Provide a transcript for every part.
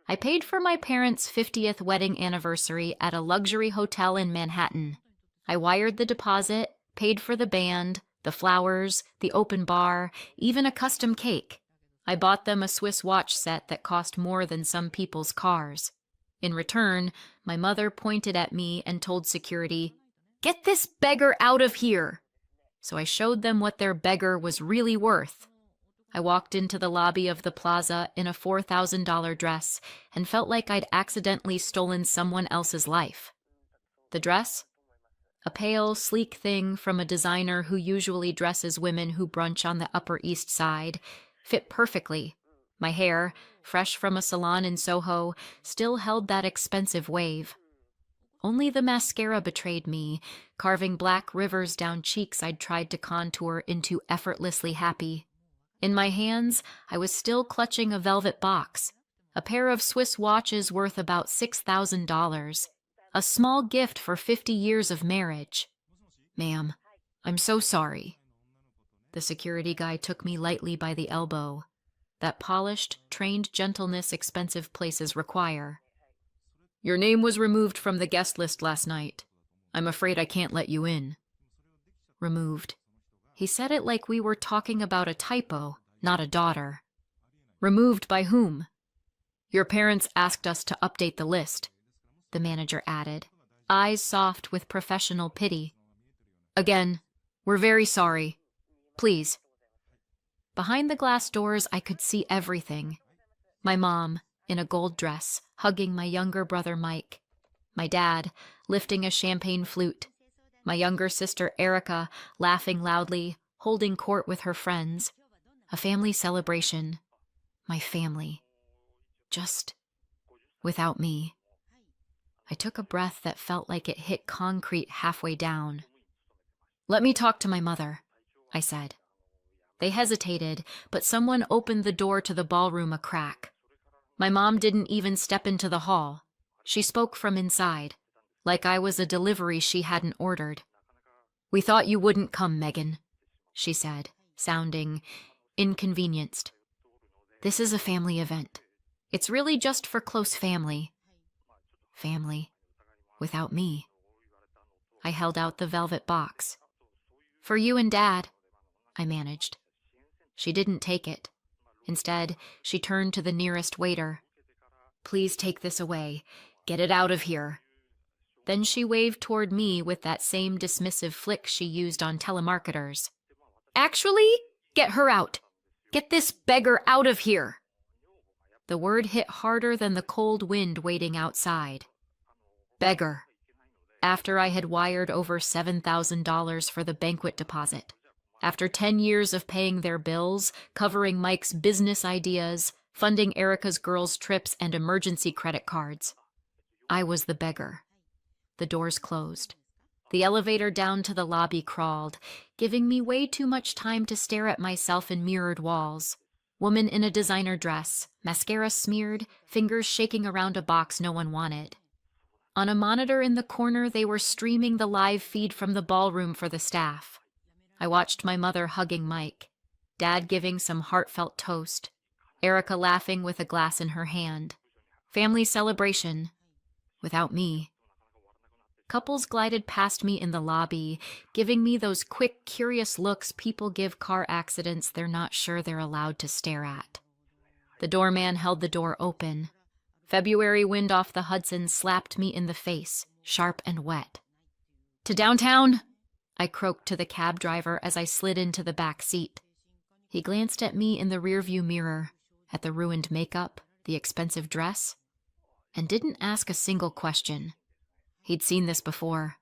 I paid for my parents' 50th wedding anniversary at a luxury hotel in Manhattan. I wired the deposit, paid for the band, the flowers, the open bar, even a custom cake. I bought them a Swiss watch set that cost more than some people's cars. In return, my mother pointed at me and told security, "Get this beggar out of here!" So I showed them what their beggar was really worth. I walked into the lobby of the plaza in a $4,000 dress and felt like I'd accidentally stolen someone else's life. The dress? A pale, sleek thing from a designer who usually dresses women who brunch on the Upper East Side, fit perfectly. My hair, fresh from a salon in Soho, still held that expensive wave. Only the mascara betrayed me, carving black rivers down cheeks I'd tried to contour into effortlessly happy. In my hands, I was still clutching a velvet box, a pair of Swiss watches worth about $6,000, a small gift for 50 years of marriage. "Ma'am, I'm so sorry." The security guy took me lightly by the elbow. That polished, trained gentleness expensive places require. "Your name was removed from the guest list last night. I'm afraid I can't let you in." Removed. He said it like we were talking about a typo, not a daughter. "Removed by whom?" "Your parents asked us to update the list," the manager added, eyes soft with professional pity. "Again, we're very sorry. Please." Behind the glass doors, I could see everything. My mom, in a gold dress, hugging my younger brother Mike. My dad, lifting a champagne flute. My younger sister Erica, laughing loudly, holding court with her friends. A family celebration. My family. Just without me. I took a breath that felt like it hit concrete halfway down. "Let me talk to my mother," I said. They hesitated, but someone opened the door to the ballroom a crack. My mom didn't even step into the hall. She spoke from inside, like I was a delivery she hadn't ordered. "We thought you wouldn't come, Megan," she said, sounding inconvenienced. "This is a family event. It's really just for close family." Family. Without me. I held out the velvet box. "For you and Dad," I managed. She didn't take it. Instead, she turned to the nearest waiter. "Please take this away. Get it out of here." Then she waved toward me with that same dismissive flick she used on telemarketers. "Actually, get her out. Get this beggar out of here." The word hit harder than the cold wind waiting outside. Beggar. After I had wired over $7,000 for the banquet deposit. After 10 years of paying their bills, covering Mike's business ideas, funding Erica's girls' trips and emergency credit cards. I was the beggar. The doors closed. The elevator down to the lobby crawled, giving me way too much time to stare at myself in mirrored walls. Woman in a designer dress, mascara smeared, fingers shaking around a box no one wanted. On a monitor in the corner, they were streaming the live feed from the ballroom for the staff. I watched my mother hugging Mike, Dad giving some heartfelt toast, Erica laughing with a glass in her hand. Family celebration. Without me. Couples glided past me in the lobby, giving me those quick, curious looks people give car accidents they're not sure they're allowed to stare at. The doorman held the door open. February wind off the Hudson slapped me in the face, sharp and wet. "To downtown?" I croaked to the cab driver as I slid into the back seat. He glanced at me in the rearview mirror, at the ruined makeup, the expensive dress, and didn't ask a single question. He'd seen this before.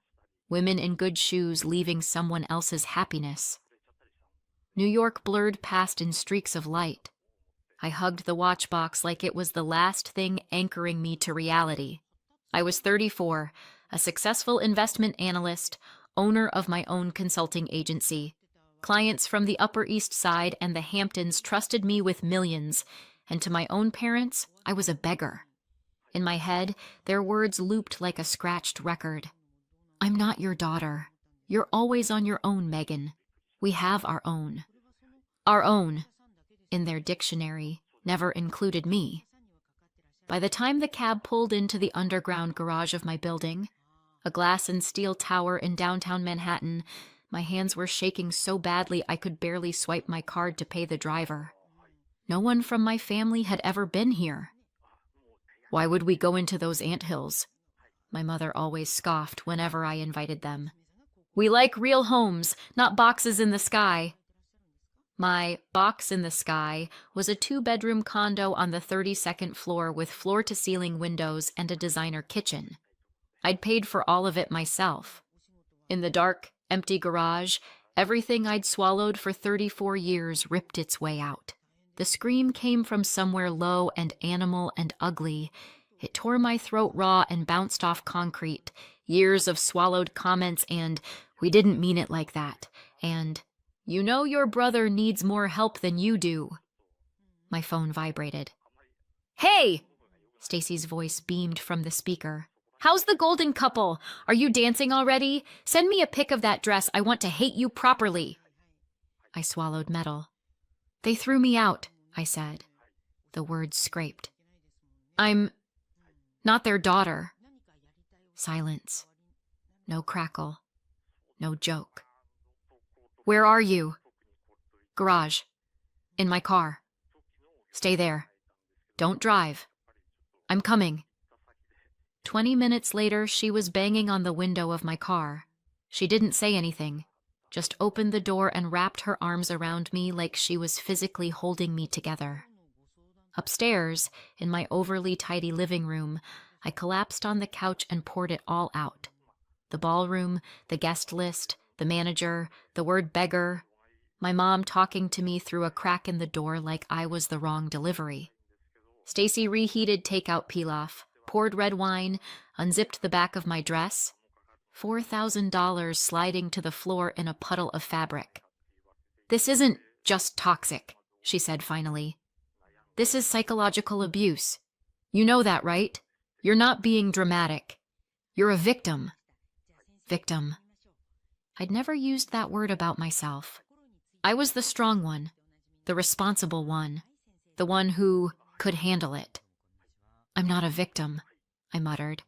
Women in good shoes leaving someone else's happiness. New York blurred past in streaks of light. I hugged the watch box like it was the last thing anchoring me to reality. I was 34, a successful investment analyst, owner of my own consulting agency. Clients from the Upper East Side and the Hamptons trusted me with millions, and to my own parents, I was a beggar. In my head, their words looped like a scratched record. "I'm not your daughter. You're always on your own, Megan. We have our own." Our own, in their dictionary, never included me. By the time the cab pulled into the underground garage of my building, a glass and steel tower in downtown Manhattan, my hands were shaking so badly I could barely swipe my card to pay the driver. No one from my family had ever been here. Why would we go into those anthills? My mother always scoffed whenever I invited them. We like real homes, not boxes in the sky. My box in the sky was a 2-bedroom condo on the 32nd floor with floor-to-ceiling windows and a designer kitchen. I'd paid for all of it myself. In the dark, empty garage, everything I'd swallowed for 34 years ripped its way out. The scream came from somewhere low and animal and ugly. It tore my throat raw and bounced off concrete. Years of swallowed comments and, "We didn't mean it like that," and, "You know your brother needs more help than you do." My phone vibrated. "Hey!" Stacy's voice beamed from the speaker. "How's the golden couple? Are you dancing already? Send me a pic of that dress. I want to hate you properly." I swallowed metal. "They threw me out," I said. The words scraped. "I'm not their daughter." Silence. No crackle. No joke. "Where are you?" "Garage. In my car." "Stay there. Don't drive." "I'm coming." 20 minutes later, she was banging on the window of my car. She didn't say anything, just opened the door and wrapped her arms around me like she was physically holding me together. Upstairs, in my overly tidy living room, I collapsed on the couch and poured it all out. The ballroom, the guest list, the manager, the word beggar, my mom talking to me through a crack in the door like I was the wrong delivery. Stacy reheated takeout pilaf, poured red wine, unzipped the back of my dress. $4,000 sliding to the floor in a puddle of fabric. "This isn't just toxic," she said finally. "This is psychological abuse. You know that, right? You're not being dramatic. You're a victim." Victim. I'd never used that word about myself. I was the strong one, the responsible one, the one who could handle it. "I'm not a victim," I muttered.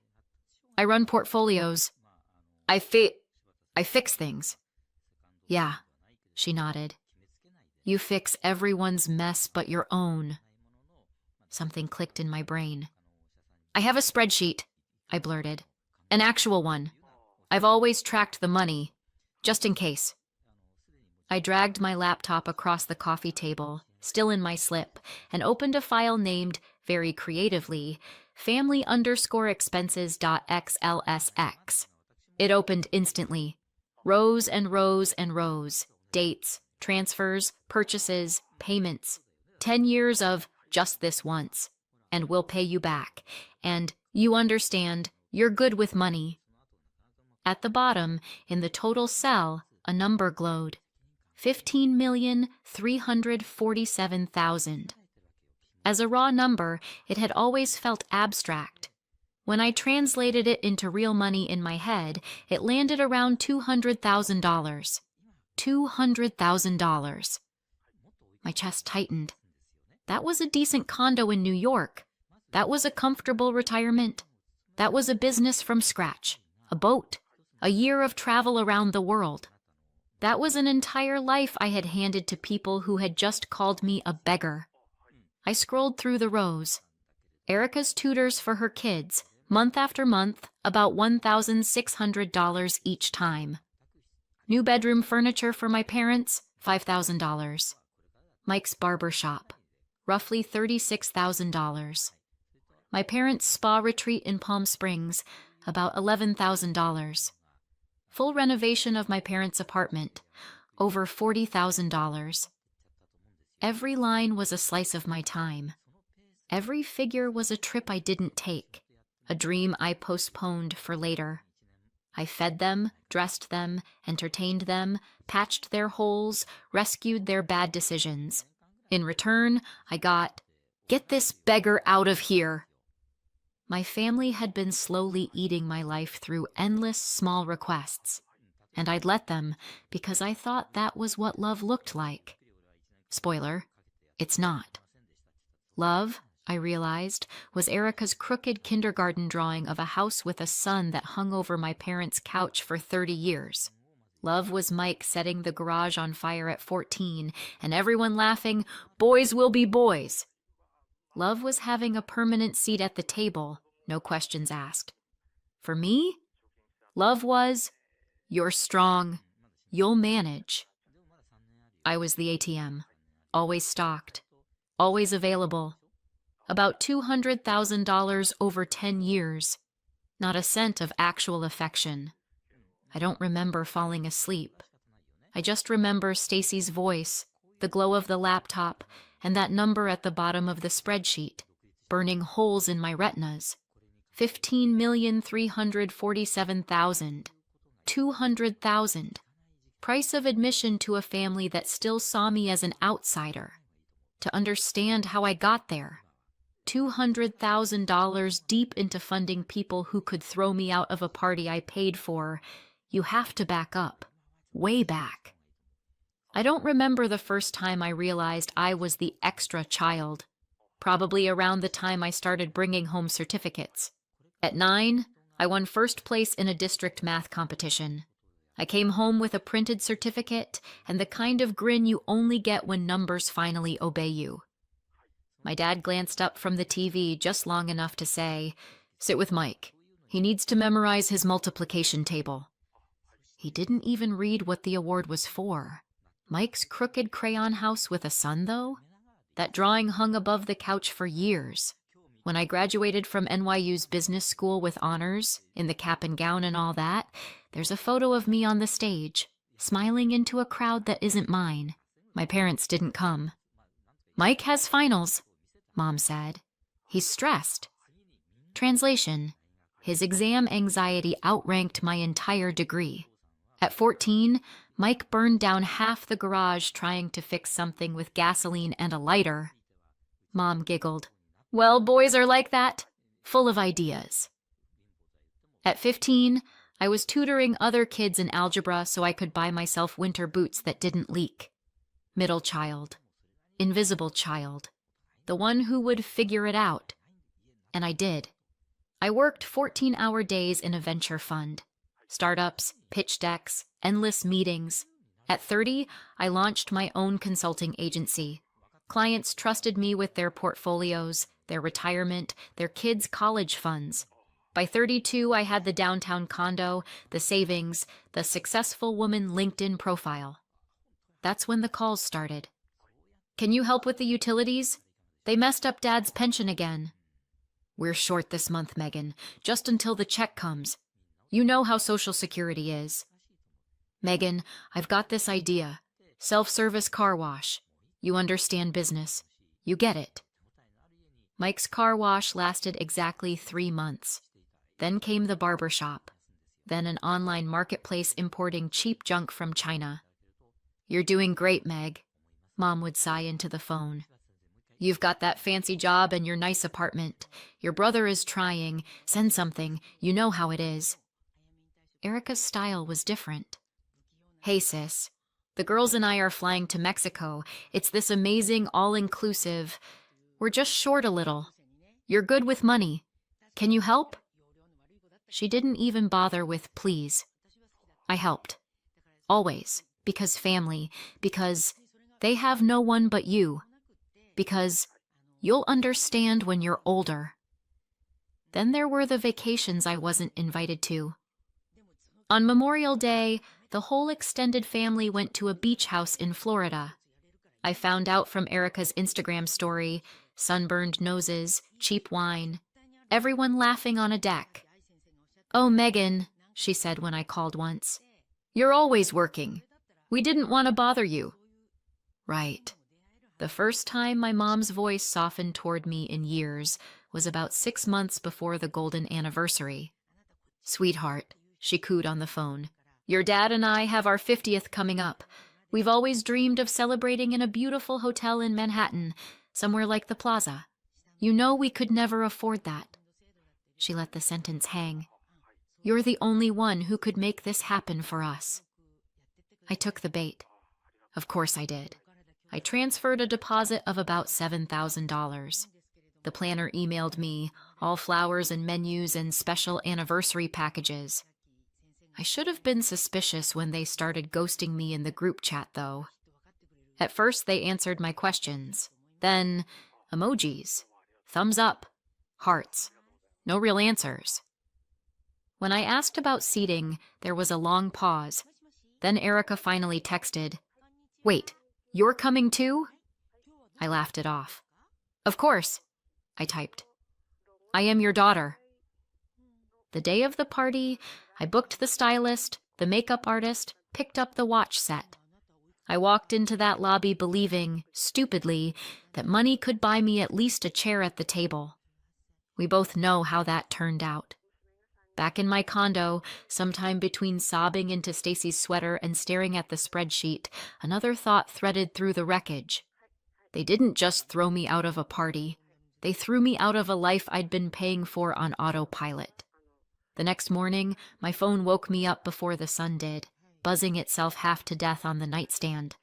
"I run portfolios. I fix things." "Yeah," she nodded. "You fix everyone's mess but your own." Something clicked in my brain. "I have a spreadsheet," I blurted. "An actual one. I've always tracked the money, just in case." I dragged my laptop across the coffee table, still in my slip, and opened a file named, very creatively, family_expenses.xlsx. It opened instantly. Rows and rows and rows. Dates, transfers, purchases, payments. 10 years of just this once. And we'll pay you back. And you understand, you're good with money. At the bottom, in the total cell, a number glowed. 15,347,000. As a raw number, it had always felt abstract. When I translated it into real money in my head, it landed around $200,000. $200,000. My chest tightened. That was a decent condo in New York. That was a comfortable retirement. That was a business from scratch. A boat. A year of travel around the world. That was an entire life I had handed to people who had just called me a beggar. I scrolled through the rows. Erica's tutors for her kids, month after month, about $1,600 each time. New bedroom furniture for my parents, $5,000. Mike's barber shop, roughly $36,000. My parents' spa retreat in Palm Springs, about $11,000. Full renovation of my parents' apartment, over $40,000. Every line was a slice of my time. Every figure was a trip I didn't take, a dream I postponed for later. I fed them, dressed them, entertained them, patched their holes, rescued their bad decisions. In return, I got, "Get this beggar out of here." My family had been slowly eating my life through endless small requests, and I'd let them because I thought that was what love looked like. Spoiler, it's not. Love, I realized, was Erica's crooked kindergarten drawing of a house with a sun that hung over my parents' couch for 30 years. Love was Mike setting the garage on fire at 14, and everyone laughing, "Boys will be boys." Love was having a permanent seat at the table, no questions asked. For me, love was, "You're strong. You'll manage." I was the ATM, always stocked, always available. About $200,000 over 10 years. Not a cent of actual affection. I don't remember falling asleep. I just remember Stacy's voice, the glow of the laptop, and that number at the bottom of the spreadsheet, burning holes in my retinas. 15,347,000. 200,000. Price of admission to a family that still saw me as an outsider. To understand how I got there. $200,000 deep into funding people who could throw me out of a party I paid for. You have to back up. Way back. I don't remember the first time I realized I was the extra child. Probably around the time I started bringing home certificates. At 9, I won first place in a district math competition. I came home with a printed certificate and the kind of grin you only get when numbers finally obey you. My dad glanced up from the TV just long enough to say, "Sit with Mike. He needs to memorize his multiplication table." He didn't even read what the award was for. Mike's crooked crayon house with a sun, though? That drawing hung above the couch for years. When I graduated from NYU's business school with honors, in the cap and gown and all that, there's a photo of me on the stage, smiling into a crowd that isn't mine. My parents didn't come. "Mike has finals," Mom said. "He's stressed." Translation: his exam anxiety outranked my entire degree. At 14, Mike burned down half the garage trying to fix something with gasoline and a lighter. Mom giggled. "Well, boys are like that, full of ideas." At 15, I was tutoring other kids in algebra so I could buy myself winter boots that didn't leak. Middle child. Invisible child. The one who would figure it out. And I did. I worked 14-hour days in a venture fund. Startups, pitch decks, endless meetings. At 30, I launched my own consulting agency. Clients trusted me with their portfolios, their retirement, their kids' college funds. By 32, I had the downtown condo, the savings, the successful woman LinkedIn profile. That's when the calls started. "Can you help with the utilities? They messed up Dad's pension again." "We're short this month, Megan, just until the check comes. You know how Social Security is." "Megan, I've got this idea. Self-service car wash. You understand business. You get it." Mike's car wash lasted exactly 3 months. Then came the barber shop. Then an online marketplace importing cheap junk from China. "You're doing great, Meg," Mom would sigh into the phone. "You've got that fancy job and your nice apartment. Your brother is trying. Send something. You know how it is." Erica's style was different. "Hey, sis. The girls and I are flying to Mexico. It's this amazing all-inclusive. We're just short a little. You're good with money. Can you help?" She didn't even bother with please. I helped. Always. Because family. Because they have no one but you. Because you'll understand when you're older. Then there were the vacations I wasn't invited to. On Memorial Day, the whole extended family went to a beach house in Florida. I found out from Erica's Instagram story, sunburned noses, cheap wine, everyone laughing on a deck. "Oh, Megan," she said when I called once, "you're always working. We didn't want to bother you." Right. The first time my mom's voice softened toward me in years was about 6 months before the golden anniversary. "Sweetheart," she cooed on the phone, "your dad and I have our 50th coming up. We've always dreamed of celebrating in a beautiful hotel in Manhattan, somewhere like the Plaza. You know we could never afford that." She let the sentence hang. "You're the only one who could make this happen for us." I took the bait. Of course I did. I transferred a deposit of about $7,000. The planner emailed me, all flowers and menus and special anniversary packages. I should have been suspicious when they started ghosting me in the group chat, though. At first, they answered my questions. Then, emojis, thumbs up, hearts. No real answers. When I asked about seating, there was a long pause. Then Erica finally texted, "Wait, you're coming too?" I laughed it off. "Of course," I typed. "I am your daughter." The day of the party, I booked the stylist, the makeup artist, picked up the watch set. I walked into that lobby believing, stupidly, that money could buy me at least a chair at the table. We both know how that turned out. Back in my condo, sometime between sobbing into Stacy's sweater and staring at the spreadsheet, another thought threaded through the wreckage. They didn't just throw me out of a party. They threw me out of a life I'd been paying for on autopilot. The next morning, my phone woke me up before the sun did, buzzing itself half to death on the nightstand.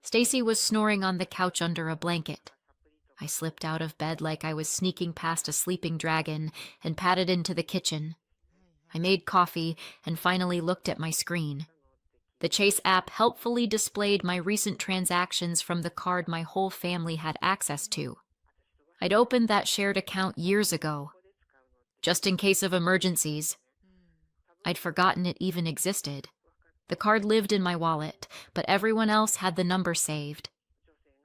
Stacy was snoring on the couch under a blanket. I slipped out of bed like I was sneaking past a sleeping dragon and padded into the kitchen. I made coffee and finally looked at my screen. The Chase app helpfully displayed my recent transactions from the card my whole family had access to. I'd opened that shared account years ago, just in case of emergencies. I'd forgotten it even existed. The card lived in my wallet, but everyone else had the number saved.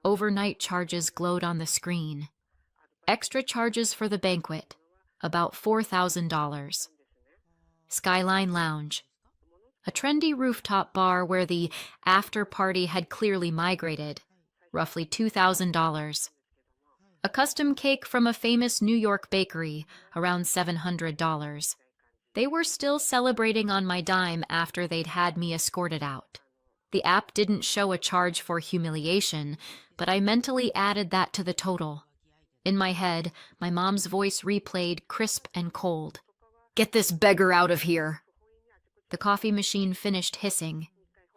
Overnight charges glowed on the screen. Extra charges for the banquet, about $4,000. Skyline Lounge, a trendy rooftop bar where the after party had clearly migrated, roughly $2,000. A custom cake from a famous New York bakery, around $700. They were still celebrating on my dime after they'd had me escorted out. The app didn't show a charge for humiliation, but I mentally added that to the total. In my head, my mom's voice replayed crisp and cold. "Get this beggar out of here." The coffee machine finished hissing.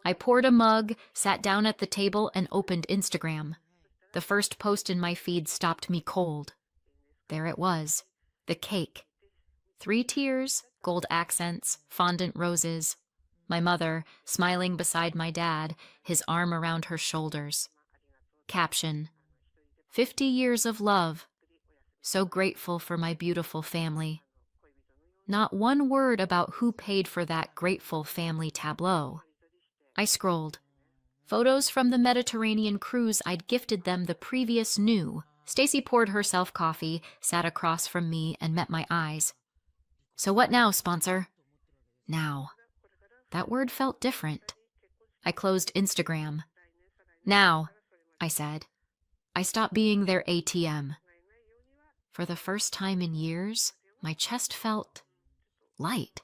I poured a mug, sat down at the table, and opened Instagram. The first post in my feed stopped me cold. There it was, the cake. 3 tiers, gold accents, fondant roses. My mother, smiling beside my dad, his arm around her shoulders. Caption: 50 years of love. So grateful for my beautiful family. Not one word about who paid for that grateful family tableau. I scrolled. Photos from the Mediterranean cruise I'd gifted them the previous new. Stacy poured herself coffee, sat across from me, and met my eyes. "So what now, sponsor?" Now. That word felt different. I closed Instagram. "Now," I said. I stopped being their ATM. For the first time in years, my chest felt light.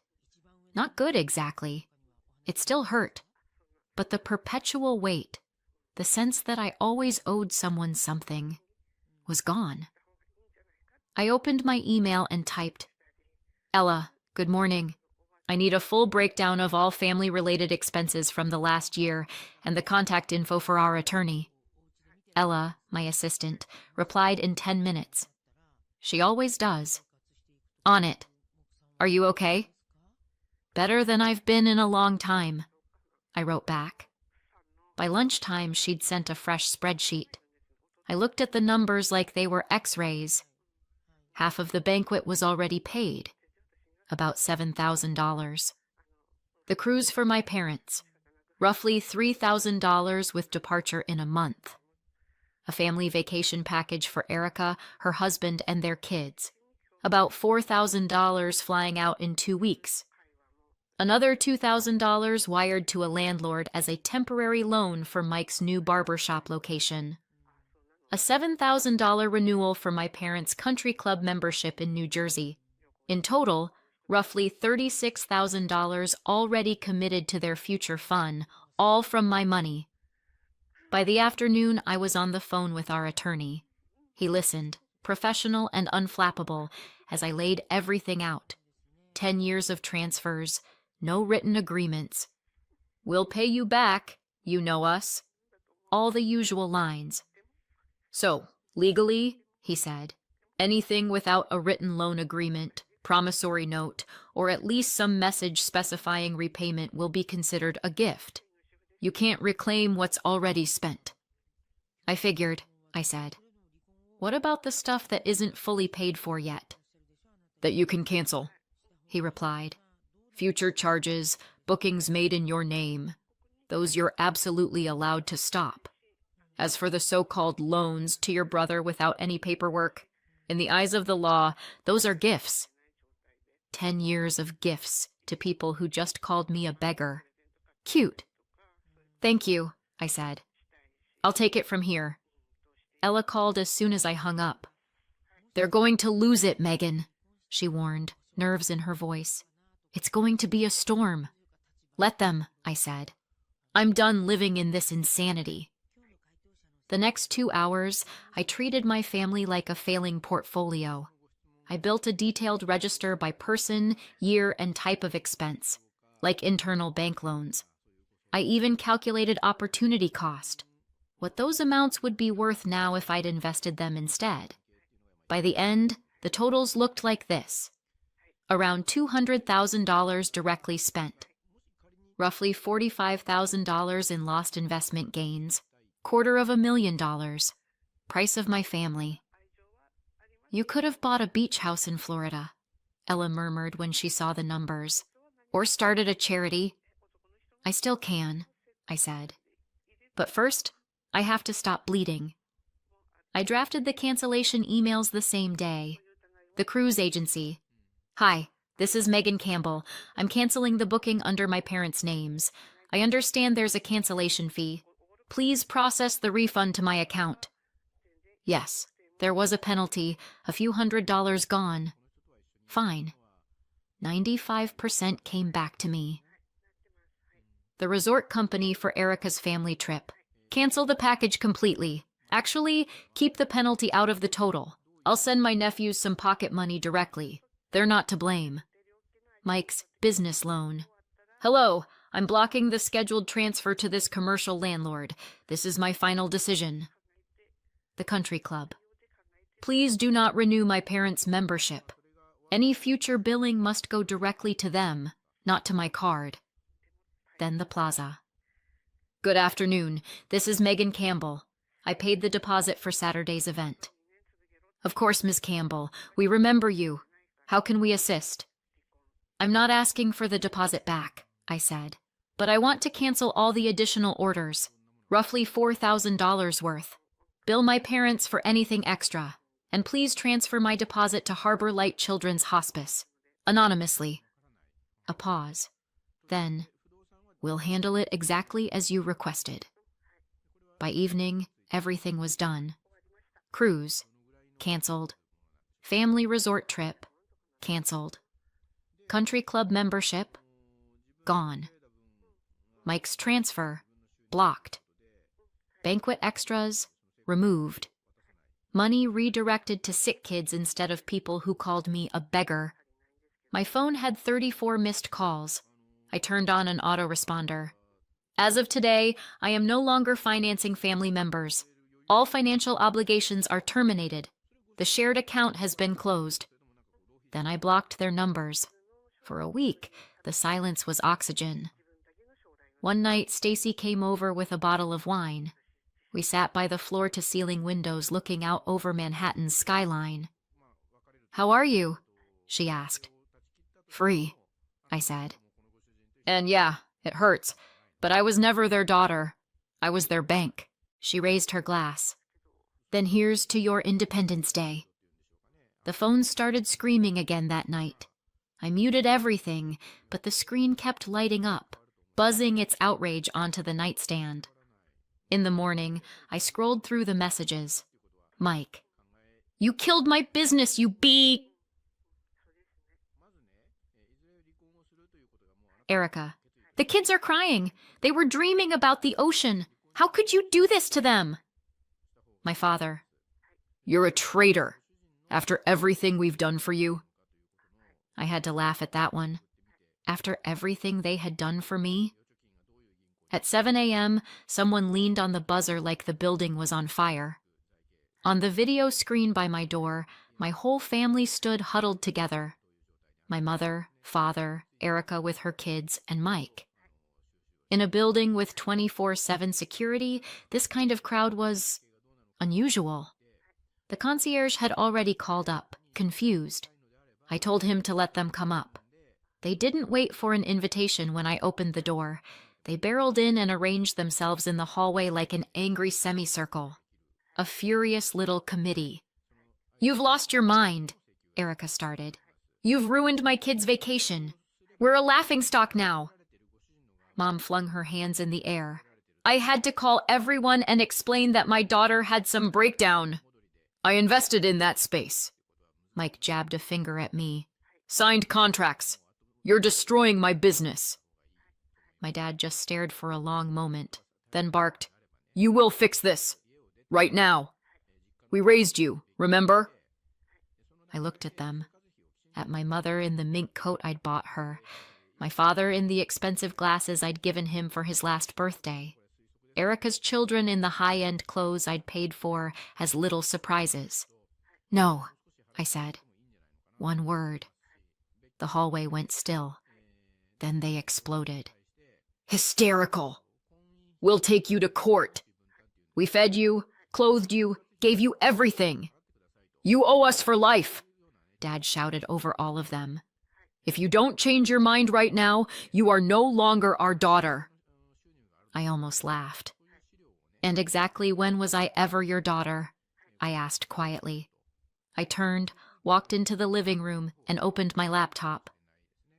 Not good exactly. It still hurt. But the perpetual weight, the sense that I always owed someone something, was gone. I opened my email and typed, "Ella, good morning. I need a full breakdown of all family-related expenses from the last year and the contact info for our attorney." Ella, my assistant, replied in 10 minutes. She always does. "On it. Are you okay?" "Better than I've been in a long time," I wrote back. By lunchtime, she'd sent a fresh spreadsheet. I looked at the numbers like they were X-rays. Half of the banquet was already paid, about $7,000. The cruise for my parents, roughly $3,000 with departure in a month. A family vacation package for Erica, her husband, and their kids, about $4,000 flying out in 2 weeks. Another $2,000 wired to a landlord as a temporary loan for Mike's new barbershop location. A $7,000 renewal for my parents' country club membership in New Jersey. In total, roughly $36,000 already committed to their future fun, all from my money. By the afternoon, I was on the phone with our attorney. He listened, professional and unflappable, as I laid everything out. 10 years of transfers, no written agreements. "We'll pay you back, you know us." All the usual lines. "So, legally," he said, Anything without a written loan agreement, promissory note, or at least some message specifying repayment will be considered a gift. You can't reclaim what's already spent. I figured, I said. What about the stuff that isn't fully paid for yet? That you can cancel, he replied. Future charges, bookings made in your name, those you're absolutely allowed to stop. As for the so-called loans to your brother without any paperwork, in the eyes of the law, those are gifts. 10 years of gifts to people who just called me a beggar. Cute. Thank you, I said. I'll take it from here. Ella called as soon as I hung up. They're going to lose it, Megan, she warned, nerves in her voice. It's going to be a storm. Let them, I said. I'm done living in this insanity. The next 2 hours, I treated my family like a failing portfolio. I built a detailed register by person, year, and type of expense, like internal bank loans. I even calculated opportunity cost, what those amounts would be worth now if I'd invested them instead. By the end, the totals looked like this. Around $200,000 directly spent. Roughly $45,000 in lost investment gains. $250,000. Price of my family. You could have bought a beach house in Florida, Ella murmured when she saw the numbers. Or started a charity. I still can, I said. But first, I have to stop bleeding. I drafted the cancellation emails the same day. The cruise agency. Hi, this is Megan Campbell. I'm canceling the booking under my parents' names. I understand there's a cancellation fee. Please process the refund to my account. Yes, there was a penalty, a few $100s gone. Fine. 95% came back to me. The resort company for Erica's family trip. Cancel the package completely. Actually, keep the penalty out of the total. I'll send my nephews some pocket money directly. They're not to blame. Mike's business loan. Hello, I'm blocking the scheduled transfer to this commercial landlord. This is my final decision. The country club. Please do not renew my parents' membership. Any future billing must go directly to them, not to my card. Then the plaza. Good afternoon. This is Megan Campbell. I paid the deposit for Saturday's event. Of course, Ms. Campbell. We remember you. How can we assist? I'm not asking for the deposit back, I said, but I want to cancel all the additional orders, roughly $4,000 worth. Bill my parents for anything extra, and please transfer my deposit to Harbor Light Children's Hospice, anonymously. A pause. Then, we'll handle it exactly as you requested. By evening, everything was done. Cruise, canceled. Family resort trip, canceled. Country club membership, gone. Mike's transfer, blocked. Banquet extras, removed. Money redirected to sick kids instead of people who called me a beggar. My phone had 34 missed calls. I turned on an autoresponder. As of today, I am no longer financing family members. All financial obligations are terminated. The shared account has been closed. Then I blocked their numbers. For a week, the silence was oxygen. One night, Stacy came over with a bottle of wine. We sat by the floor-to-ceiling windows looking out over Manhattan's skyline. How are you? She asked. Free, I said. And yeah, it hurts, but I was never their daughter. I was their bank. She raised her glass. Then here's to your Independence Day. The phone started screaming again that night. I muted everything, but the screen kept lighting up, buzzing its outrage onto the nightstand. In the morning, I scrolled through the messages. Mike. You killed my business, you bee! Erica. The kids are crying. They were dreaming about the ocean. How could you do this to them? My father. You're a traitor. After everything we've done for you. I had to laugh at that one. After everything they had done for me? At 7 a.m., someone leaned on the buzzer like the building was on fire. On the video screen by my door, My whole family stood huddled together. My mother, father, Erica with her kids, and Mike. In a building with 24/7 security, this kind of crowd was unusual. The concierge had already called up, confused. I told him to let them come up. They didn't wait for an invitation when I opened the door. They barreled in and arranged themselves in the hallway like an angry semicircle. A furious little committee. "You've lost your mind," Erica started. "You've ruined my kid's vacation. We're a laughingstock now." Mom flung her hands in the air. "I had to call everyone and explain that my daughter had some breakdown. I invested in that space." Mike jabbed a finger at me. "Signed contracts. You're destroying my business." My dad just stared for a long moment, then barked, "You will fix this. Right now. We raised you, remember?" I looked at them. At my mother in the mink coat I'd bought her. My father in the expensive glasses I'd given him for his last birthday. Erica's children in the high-end clothes I'd paid for as little surprises. "No," I said. One word. The hallway went still. Then they exploded. "Hysterical! We'll take you to court. We fed you, clothed you, gave you everything. You owe us for life," Dad shouted over all of them. "If you don't change your mind right now, you are no longer our daughter." I almost laughed. "And exactly when was I ever your daughter?" I asked quietly. I turned, walked into the living room, and opened my laptop.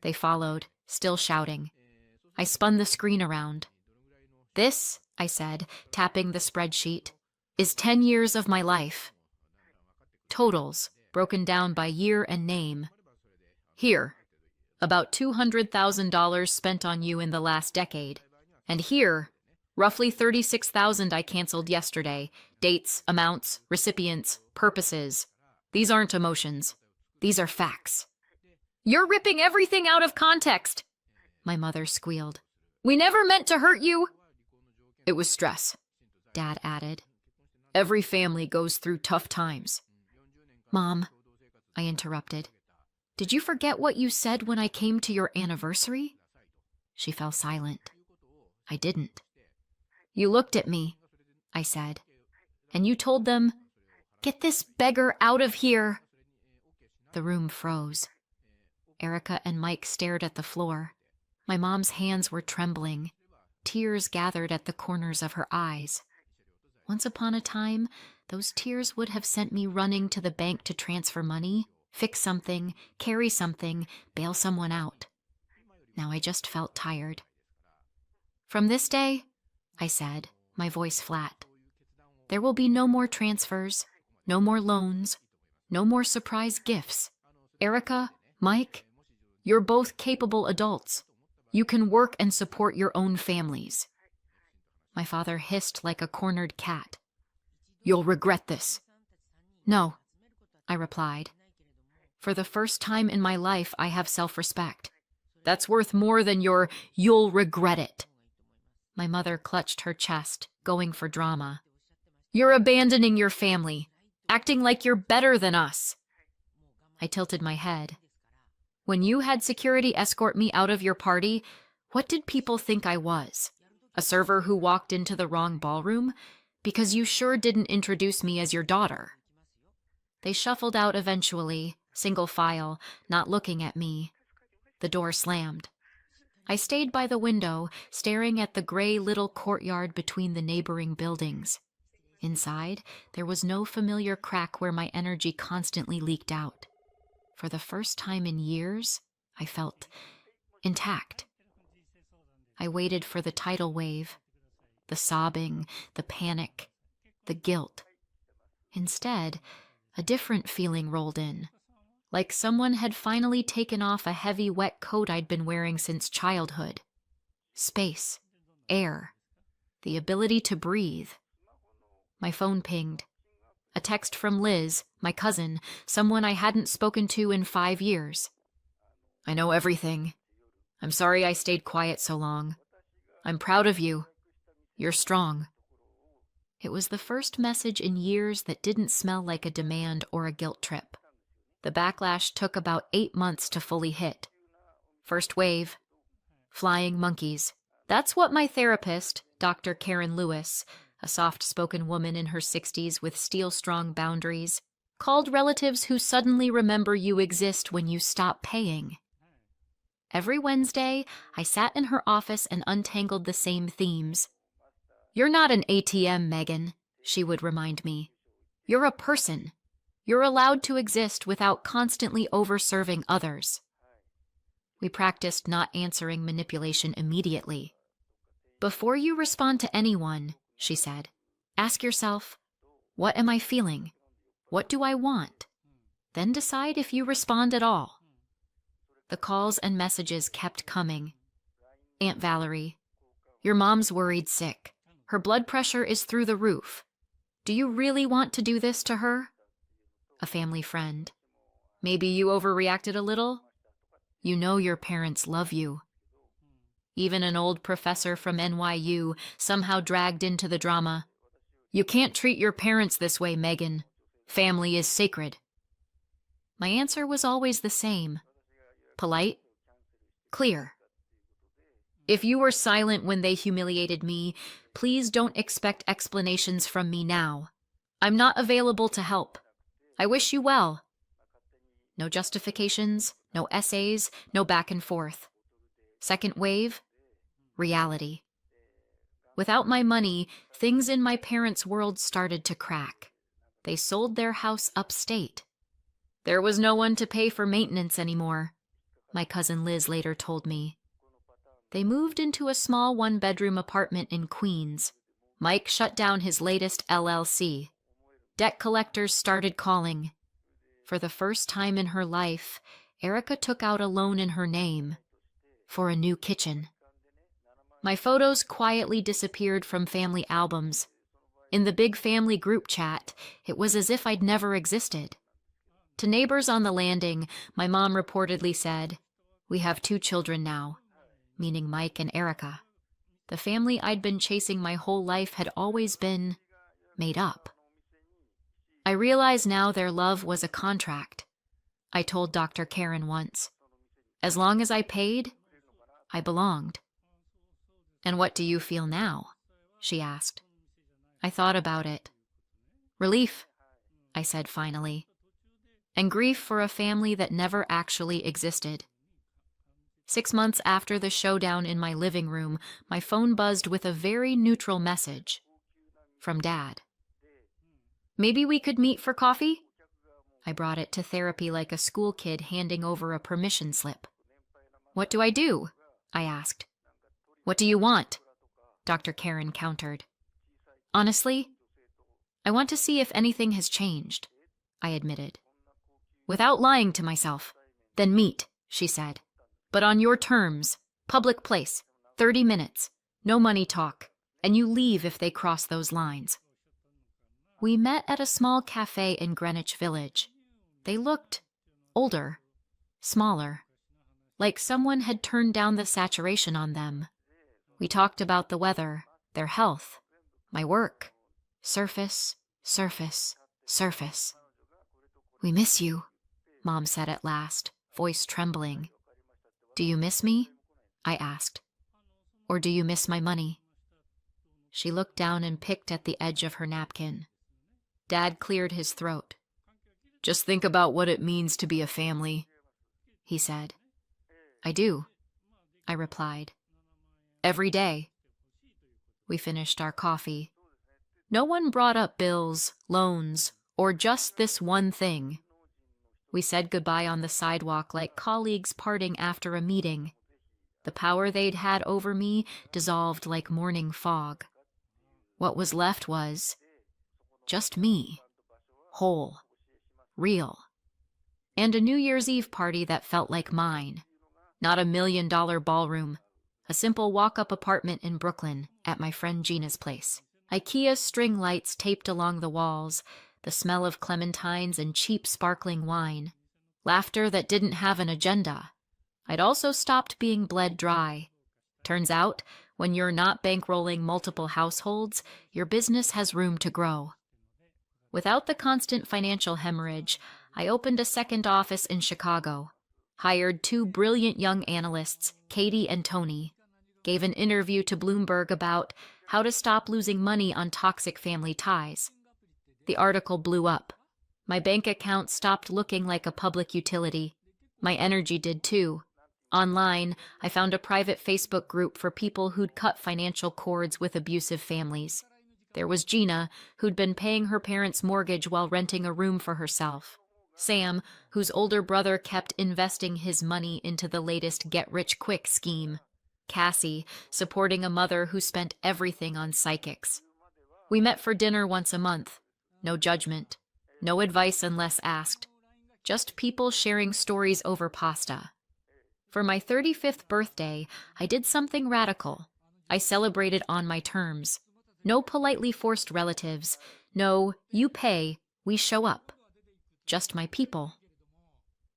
They followed, still shouting. I spun the screen around. "This," I said, tapping the spreadsheet, "is 10 years of my life. Totals, broken down by year and name. Here, about $200,000 spent on you in the last decade. And here, roughly $36,000 I canceled yesterday. Dates, amounts, recipients, purposes. These aren't emotions. These are facts." "You're ripping everything out of context," my mother squealed. "We never meant to hurt you." "It was stress," Dad added. "Every family goes through tough times." "Mom," I interrupted, "did you forget what you said when I came to your anniversary?" She fell silent. I didn't. "You looked at me," I said, "and you told them, 'Get this beggar out of here.'" The room froze. Erica and Mike stared at the floor. My mom's hands were trembling. Tears gathered at the corners of her eyes. Once upon a time, those tears would have sent me running to the bank to transfer money, fix something, carry something, bail someone out. Now I just felt tired. "From this day," I said, my voice flat, "there will be no more transfers, no more loans, no more surprise gifts. Erica, Mike, you're both capable adults. You can work and support your own families." My father hissed like a cornered cat. "You'll regret this." "No," I replied. "For the first time in my life, I have self-respect. That's worth more than your 'you'll regret it.'" My mother clutched her chest, going for drama. "You're abandoning your family, acting like you're better than us." I tilted my head. "When you had security escort me out of your party, what did people think I was? A server who walked into the wrong ballroom? Because you sure didn't introduce me as your daughter." They shuffled out eventually, single file, not looking at me. The door slammed. I stayed by the window, staring at the gray little courtyard between the neighboring buildings. Inside, there was no familiar crack where my energy constantly leaked out. For the first time in years, I felt intact. I waited for the tidal wave, the sobbing, the panic, the guilt. Instead, a different feeling rolled in, like someone had finally taken off a heavy, wet coat I'd been wearing since childhood. Space, air, the ability to breathe. My phone pinged. A text from Liz, my cousin, someone I hadn't spoken to in 5 years. "I know everything. I'm sorry I stayed quiet so long. I'm proud of you. You're strong." It was the first message in years that didn't smell like a demand or a guilt trip. The backlash took about 8 months to fully hit. First wave, flying monkeys. That's what my therapist, Dr. Karen Lewis, a soft-spoken woman in her 60s with steel-strong boundaries, called relatives who suddenly remember you exist when you stop paying. Every Wednesday, I sat in her office and untangled the same themes. "You're not an ATM, Megan," she would remind me. "You're a person. You're allowed to exist without constantly overserving others." We practiced not answering manipulation immediately. "Before you respond to anyone," she said, "ask yourself, what am I feeling? What do I want? Then decide if you respond at all." The calls and messages kept coming. "Aunt Valerie, your mom's worried sick. Her blood pressure is through the roof. Do you really want to do this to her?" A family friend. "Maybe you overreacted a little? You know your parents love you." Even an old professor from NYU somehow dragged into the drama. "You can't treat your parents this way, Megan. Family is sacred." My answer was always the same. Polite, clear. "If you were silent when they humiliated me, please don't expect explanations from me now. I'm not available to help. I wish you well." No justifications, no essays, no back and forth. Second wave, reality. Without my money, things in my parents' world started to crack. They sold their house upstate. There was no one to pay for maintenance anymore, my cousin Liz later told me. They moved into a small one-bedroom apartment in Queens. Mike shut down his latest LLC. Debt collectors started calling. For the first time in her life, Erica took out a loan in her name for a new kitchen. My photos quietly disappeared from family albums. In the big family group chat, it was as if I'd never existed. To neighbors on the landing, my mom reportedly said, "We have 2 children now," meaning Mike and Erica. The family I'd been chasing my whole life had always been made up. I realize now their love was a contract. I told Dr. Karen once. As long as I paid, I belonged. "And what do you feel now?" she asked. I thought about it. "Relief," I said finally, "and grief for a family that never actually existed." 6 months after the showdown in my living room, my phone buzzed with a very neutral message from Dad. "Maybe we could meet for coffee?" I brought it to therapy like a school kid handing over a permission slip. "What do I do?" I asked. "What do you want?" Dr. Karen countered. "Honestly, I want to see if anything has changed," I admitted. "Without lying to myself." "Then meet," she said. "But on your terms, public place, 30 minutes, no money talk, and you leave if they cross those lines." We met at a small cafe in Greenwich Village. They looked older, smaller, like someone had turned down the saturation on them. We talked about the weather, their health, my work. Surface, surface, surface. "We miss you," Mom said at last, voice trembling. "Do you miss me?" I asked. "Or do you miss my money?" She looked down and picked at the edge of her napkin. Dad cleared his throat. "Just think about what it means to be a family," he said. "I do," I replied. "Every day." We finished our coffee. No one brought up bills, loans, or just this one thing. We said goodbye on the sidewalk like colleagues parting after a meeting. The power they'd had over me dissolved like morning fog. What was left was just me, whole, real, and a New Year's Eve party that felt like mine. Not a $1 million ballroom, a simple walk-up apartment in Brooklyn at my friend Gina's place. IKEA string lights taped along the walls, the smell of clementines and cheap sparkling wine. Laughter that didn't have an agenda. I'd also stopped being bled dry. Turns out, when you're not bankrolling multiple households, your business has room to grow. Without the constant financial hemorrhage, I opened a second office in Chicago, hired two brilliant young analysts, Katie and Tony, gave an interview to Bloomberg about how to stop losing money on toxic family ties. The article blew up. My bank account stopped looking like a public utility. My energy did too. Online, I found a private Facebook group for people who'd cut financial cords with abusive families. There was Gina, who'd been paying her parents' mortgage while renting a room for herself. Sam, whose older brother kept investing his money into the latest get-rich-quick scheme. Cassie, supporting a mother who spent everything on psychics. We met for dinner once a month. No judgment. No advice unless asked. Just people sharing stories over pasta. For my 35th birthday, I did something radical. I celebrated on my terms. No politely forced relatives. No, you pay, we show up. Just my people.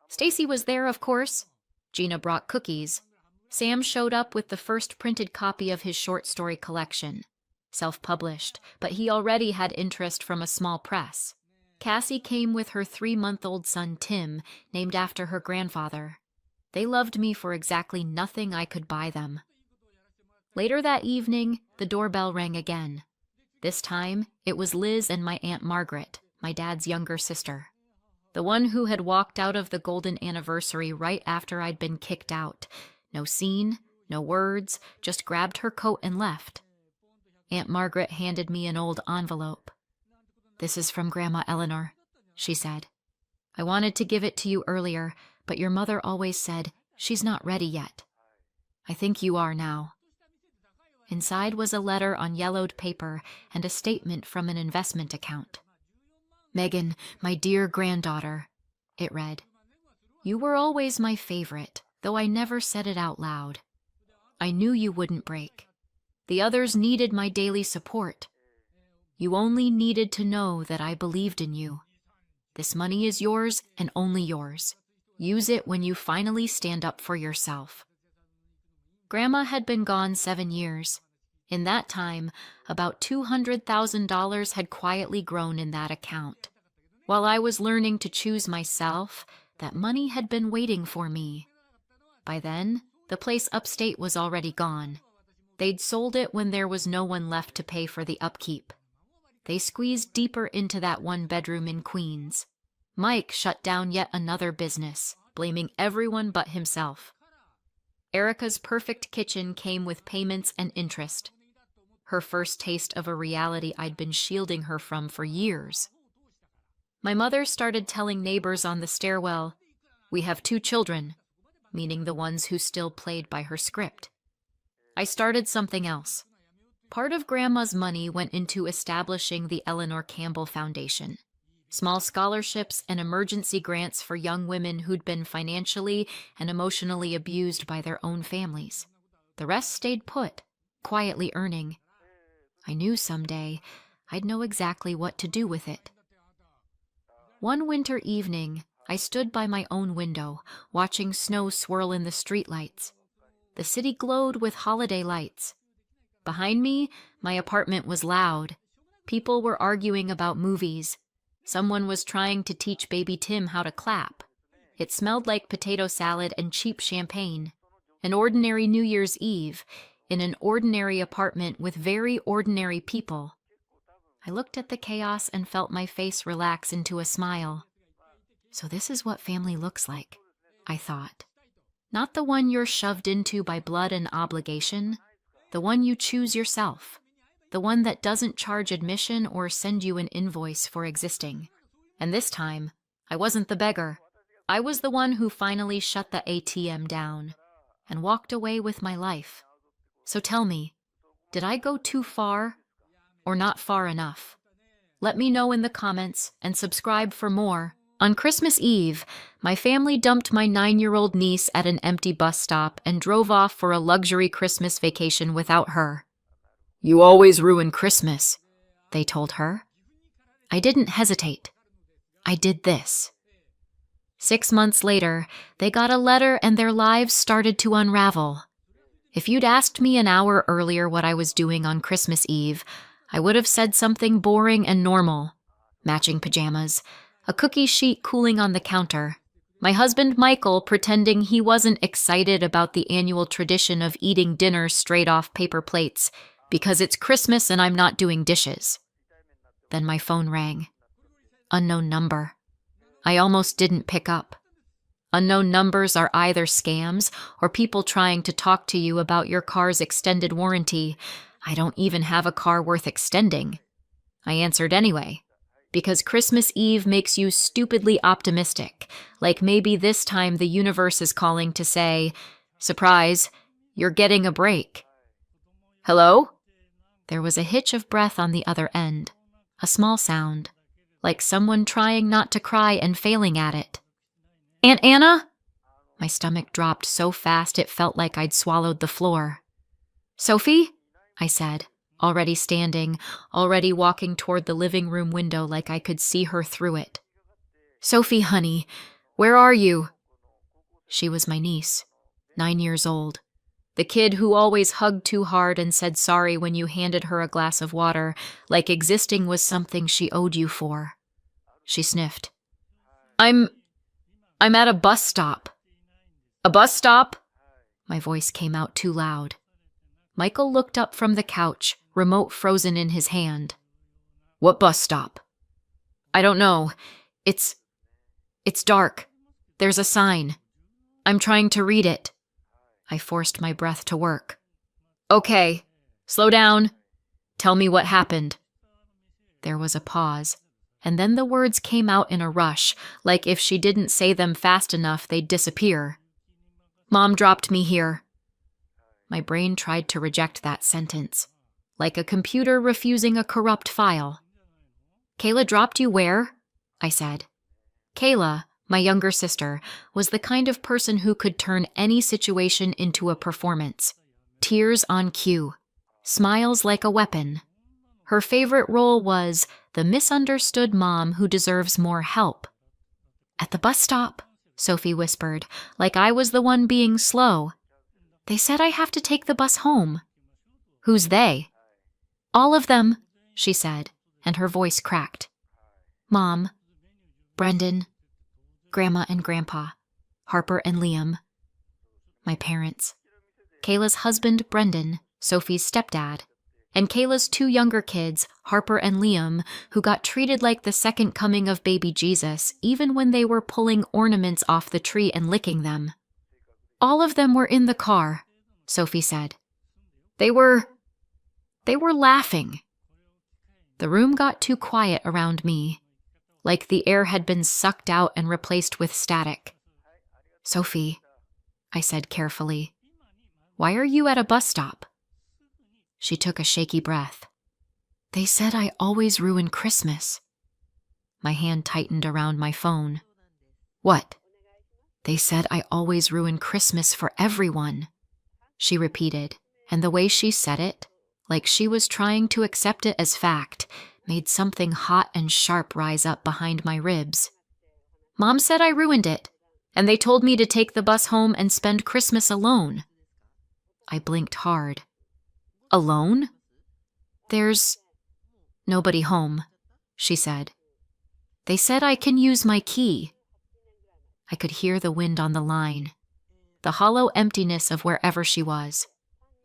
Stacy was there, of course. Gina brought cookies. Sam showed up with the first printed copy of his short story collection. Self-published, but he already had interest from a small press. Cassie came with her 3-month-old son Tim, named after her grandfather. They loved me for exactly nothing I could buy them. Later that evening, the doorbell rang again. This time, it was Liz and my Aunt Margaret, my dad's younger sister. The one who had walked out of the golden anniversary right after I'd been kicked out. No scene, no words, just grabbed her coat and left. Aunt Margaret handed me an old envelope. "This is from Grandma Eleanor," she said. "I wanted to give it to you earlier, but your mother always said, she's not ready yet. I think you are now." Inside was a letter on yellowed paper and a statement from an investment account. "Megan, my dear granddaughter," it read. "You were always my favorite, though I never said it out loud. I knew you wouldn't break. The others needed my daily support. You only needed to know that I believed in you. This money is yours and only yours. Use it when you finally stand up for yourself." Grandma had been gone 7 years. In that time, about $200,000 had quietly grown in that account. While I was learning to choose myself, that money had been waiting for me. By then, the place upstate was already gone. They'd sold it when there was no one left to pay for the upkeep. They squeezed deeper into that one bedroom in Queens. Mike shut down yet another business, blaming everyone but himself. Erica's perfect kitchen came with payments and interest. Her first taste of a reality I'd been shielding her from for years. My mother started telling neighbors on the stairwell, "We have 2 children," meaning the ones who still played by her script. I started something else. Part of Grandma's money went into establishing the Eleanor Campbell Foundation. Small scholarships and emergency grants for young women who'd been financially and emotionally abused by their own families. The rest stayed put, quietly earning. I knew someday I'd know exactly what to do with it. One winter evening, I stood by my own window, watching snow swirl in the streetlights. The city glowed with holiday lights. Behind me, my apartment was loud. People were arguing about movies. Someone was trying to teach baby Tim how to clap. It smelled like potato salad and cheap champagne. An ordinary New Year's Eve, in an ordinary apartment with very ordinary people. I looked at the chaos and felt my face relax into a smile. So this is what family looks like, I thought. Not the one you're shoved into by blood and obligation, the one you choose yourself. The one that doesn't charge admission or send you an invoice for existing. And this time, I wasn't the beggar. I was the one who finally shut the ATM down and walked away with my life. So tell me, did I go too far or not far enough? Let me know in the comments and subscribe for more. On Christmas Eve, my family dumped my 9-year-old niece at an empty bus stop and drove off for a luxury Christmas vacation without her. "You always ruin Christmas," they told her. I didn't hesitate. I did this. 6 months later, they got a letter and their lives started to unravel. If you'd asked me an hour earlier what I was doing on Christmas Eve, I would have said something boring and normal. Matching pajamas, a cookie sheet cooling on the counter, my husband Michael pretending he wasn't excited about the annual tradition of eating dinner straight off paper plates because it's Christmas and I'm not doing dishes. Then my phone rang. Unknown number. I almost didn't pick up. Unknown numbers are either scams or people trying to talk to you about your car's extended warranty. I don't even have a car worth extending. I answered anyway, because Christmas Eve makes you stupidly optimistic, like maybe this time the universe is calling to say, surprise, you're getting a break. Hello? There was a hitch of breath on the other end, a small sound, like someone trying not to cry and failing at it. Aunt Anna? My stomach dropped so fast it felt like I'd swallowed the floor. Sophie? I said, already standing, already walking toward the living room window like I could see her through it. Sophie, honey, where are you? She was my niece, 9 years old. The kid who always hugged too hard and said sorry when you handed her a glass of water, like existing was something she owed you for. She sniffed. I'm at a bus stop. A bus stop? My voice came out too loud. Michael looked up from the couch, remote frozen in his hand. What bus stop? I don't know. It's dark. There's a sign. I'm trying to read it. I forced my breath to work. Okay, slow down. Tell me what happened. There was a pause, and then the words came out in a rush, like if she didn't say them fast enough, they'd disappear. Mom dropped me here. My brain tried to reject that sentence, like a computer refusing a corrupt file. Kayla dropped you where? I said. Kayla, my younger sister, was the kind of person who could turn any situation into a performance. Tears on cue. Smiles like a weapon. Her favorite role was the misunderstood mom who deserves more help. At the bus stop, Sophie whispered, like I was the one being slow. They said I have to take the bus home. Who's they? All of them, she said, and her voice cracked. Mom, Brendan, Grandma and Grandpa, Harper and Liam. My parents. Kayla's husband, Brendan, Sophie's stepdad, and Kayla's 2 younger kids, Harper and Liam, who got treated like the second coming of baby Jesus, even when they were pulling ornaments off the tree and licking them. All of them were in the car, Sophie said. They were laughing. The room got too quiet around me, like the air had been sucked out and replaced with static. Sophie, I said carefully, why are you at a bus stop? She took a shaky breath. They said I always ruin Christmas. My hand tightened around my phone. What? They said I always ruin Christmas for everyone, she repeated, and the way she said it, like she was trying to accept it as fact, made something hot and sharp rise up behind my ribs. Mom said I ruined it, and they told me to take the bus home and spend Christmas alone. I blinked hard. Alone? There's nobody home, she said. They said I can use my key. I could hear the wind on the line, the hollow emptiness of wherever she was.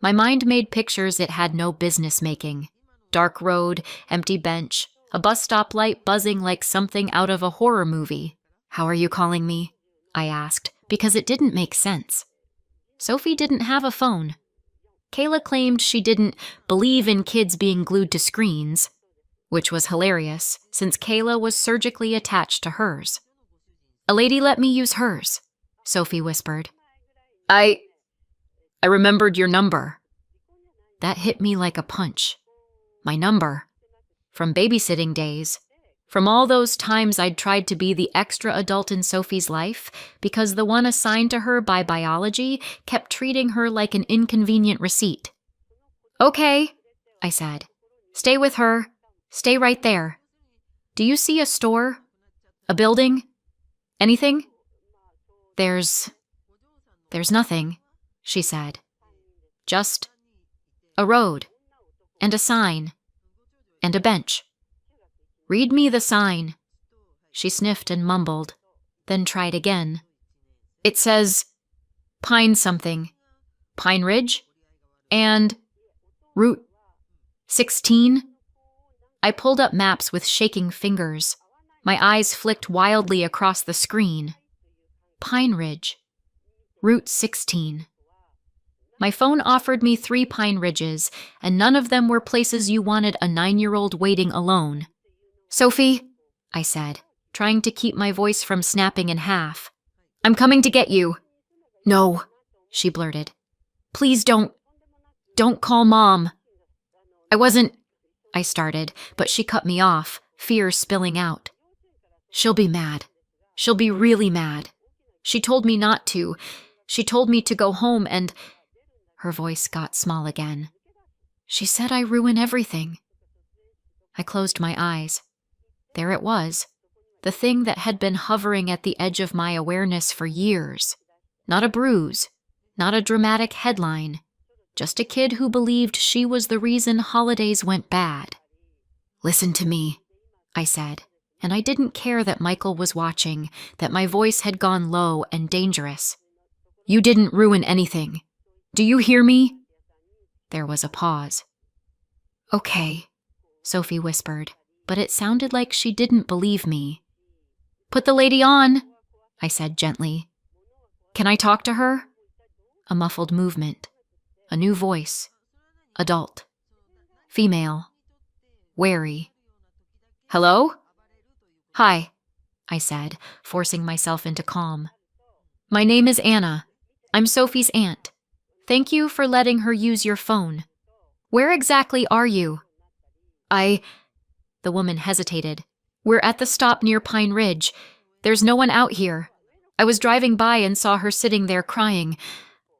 My mind made pictures it had no business making. Dark road, empty bench, a bus stop light buzzing like something out of a horror movie. How are you calling me? I asked, because it didn't make sense. Sophie didn't have a phone. Kayla claimed she didn't believe in kids being glued to screens, which was hilarious, since Kayla was surgically attached to hers. A lady let me use hers, Sophie whispered. I remembered your number. That hit me like a punch. My number. From babysitting days. From all those times I'd tried to be the extra adult in Sophie's life because the one assigned to her by biology kept treating her like an inconvenient receipt. Okay, I said. Stay with her. Stay right there. Do you see a store? A building? Anything? There's nothing, she said. Just a road, and a sign, and a bench. Read me the sign. She sniffed and mumbled, then tried again. It says Pine something. Pine Ridge? And Route 16? I pulled up maps with shaking fingers. My eyes flicked wildly across the screen. Pine Ridge. Route 16. My phone offered me 3 Pine Ridges, and none of them were places you wanted a 9-year-old waiting alone. Sophie, I said, trying to keep my voice from snapping in half. I'm coming to get you. No, she blurted. Please don't call Mom. I started, but she cut me off, fear spilling out. She'll be mad. She'll be really mad. She told me not to. She told me to go home and... Her voice got small again. She said I ruin everything. I closed my eyes. There it was, the thing that had been hovering at the edge of my awareness for years. Not a bruise, not a dramatic headline, just a kid who believed she was the reason holidays went bad. Listen to me, I said, and I didn't care that Michael was watching, that my voice had gone low and dangerous. You didn't ruin anything. Do you hear me? There was a pause. Okay, Sophie whispered, but it sounded like she didn't believe me. Put the lady on, I said gently. Can I talk to her? A muffled movement. A new voice. Adult. Female. Wary. Hello? Hi, I said, forcing myself into calm. My name is Anna. I'm Sophie's aunt. Thank you for letting her use your phone. Where exactly are you? The woman hesitated. We're at the stop near Pine Ridge. There's no one out here. I was driving by and saw her sitting there crying.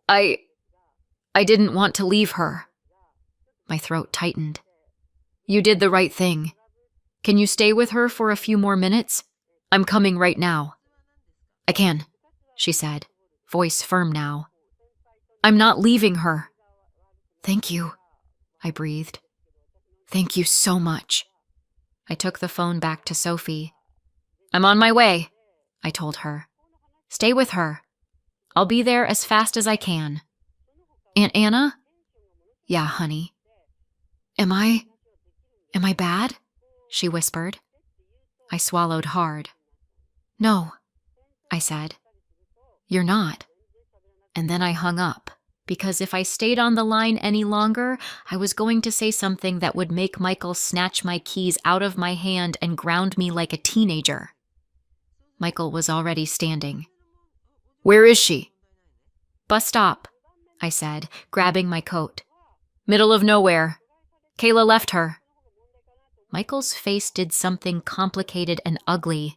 I didn't want to leave her. My throat tightened. You did the right thing. Can you stay with her for a few more minutes? I'm coming right now. I can, she said, voice firm now. I'm not leaving her. Thank you, I breathed. Thank you so much. I took the phone back to Sophie. I'm on my way, I told her. Stay with her. I'll be there as fast as I can. Aunt Anna? Yeah, honey. Am I bad? She whispered. I swallowed hard. No, I said. You're not. And then I hung up, because if I stayed on the line any longer, I was going to say something that would make Michael snatch my keys out of my hand and ground me like a teenager. Michael was already standing. Where is she? Bus stop, I said, grabbing my coat. Middle of nowhere. Kayla left her. Michael's face did something complicated and ugly.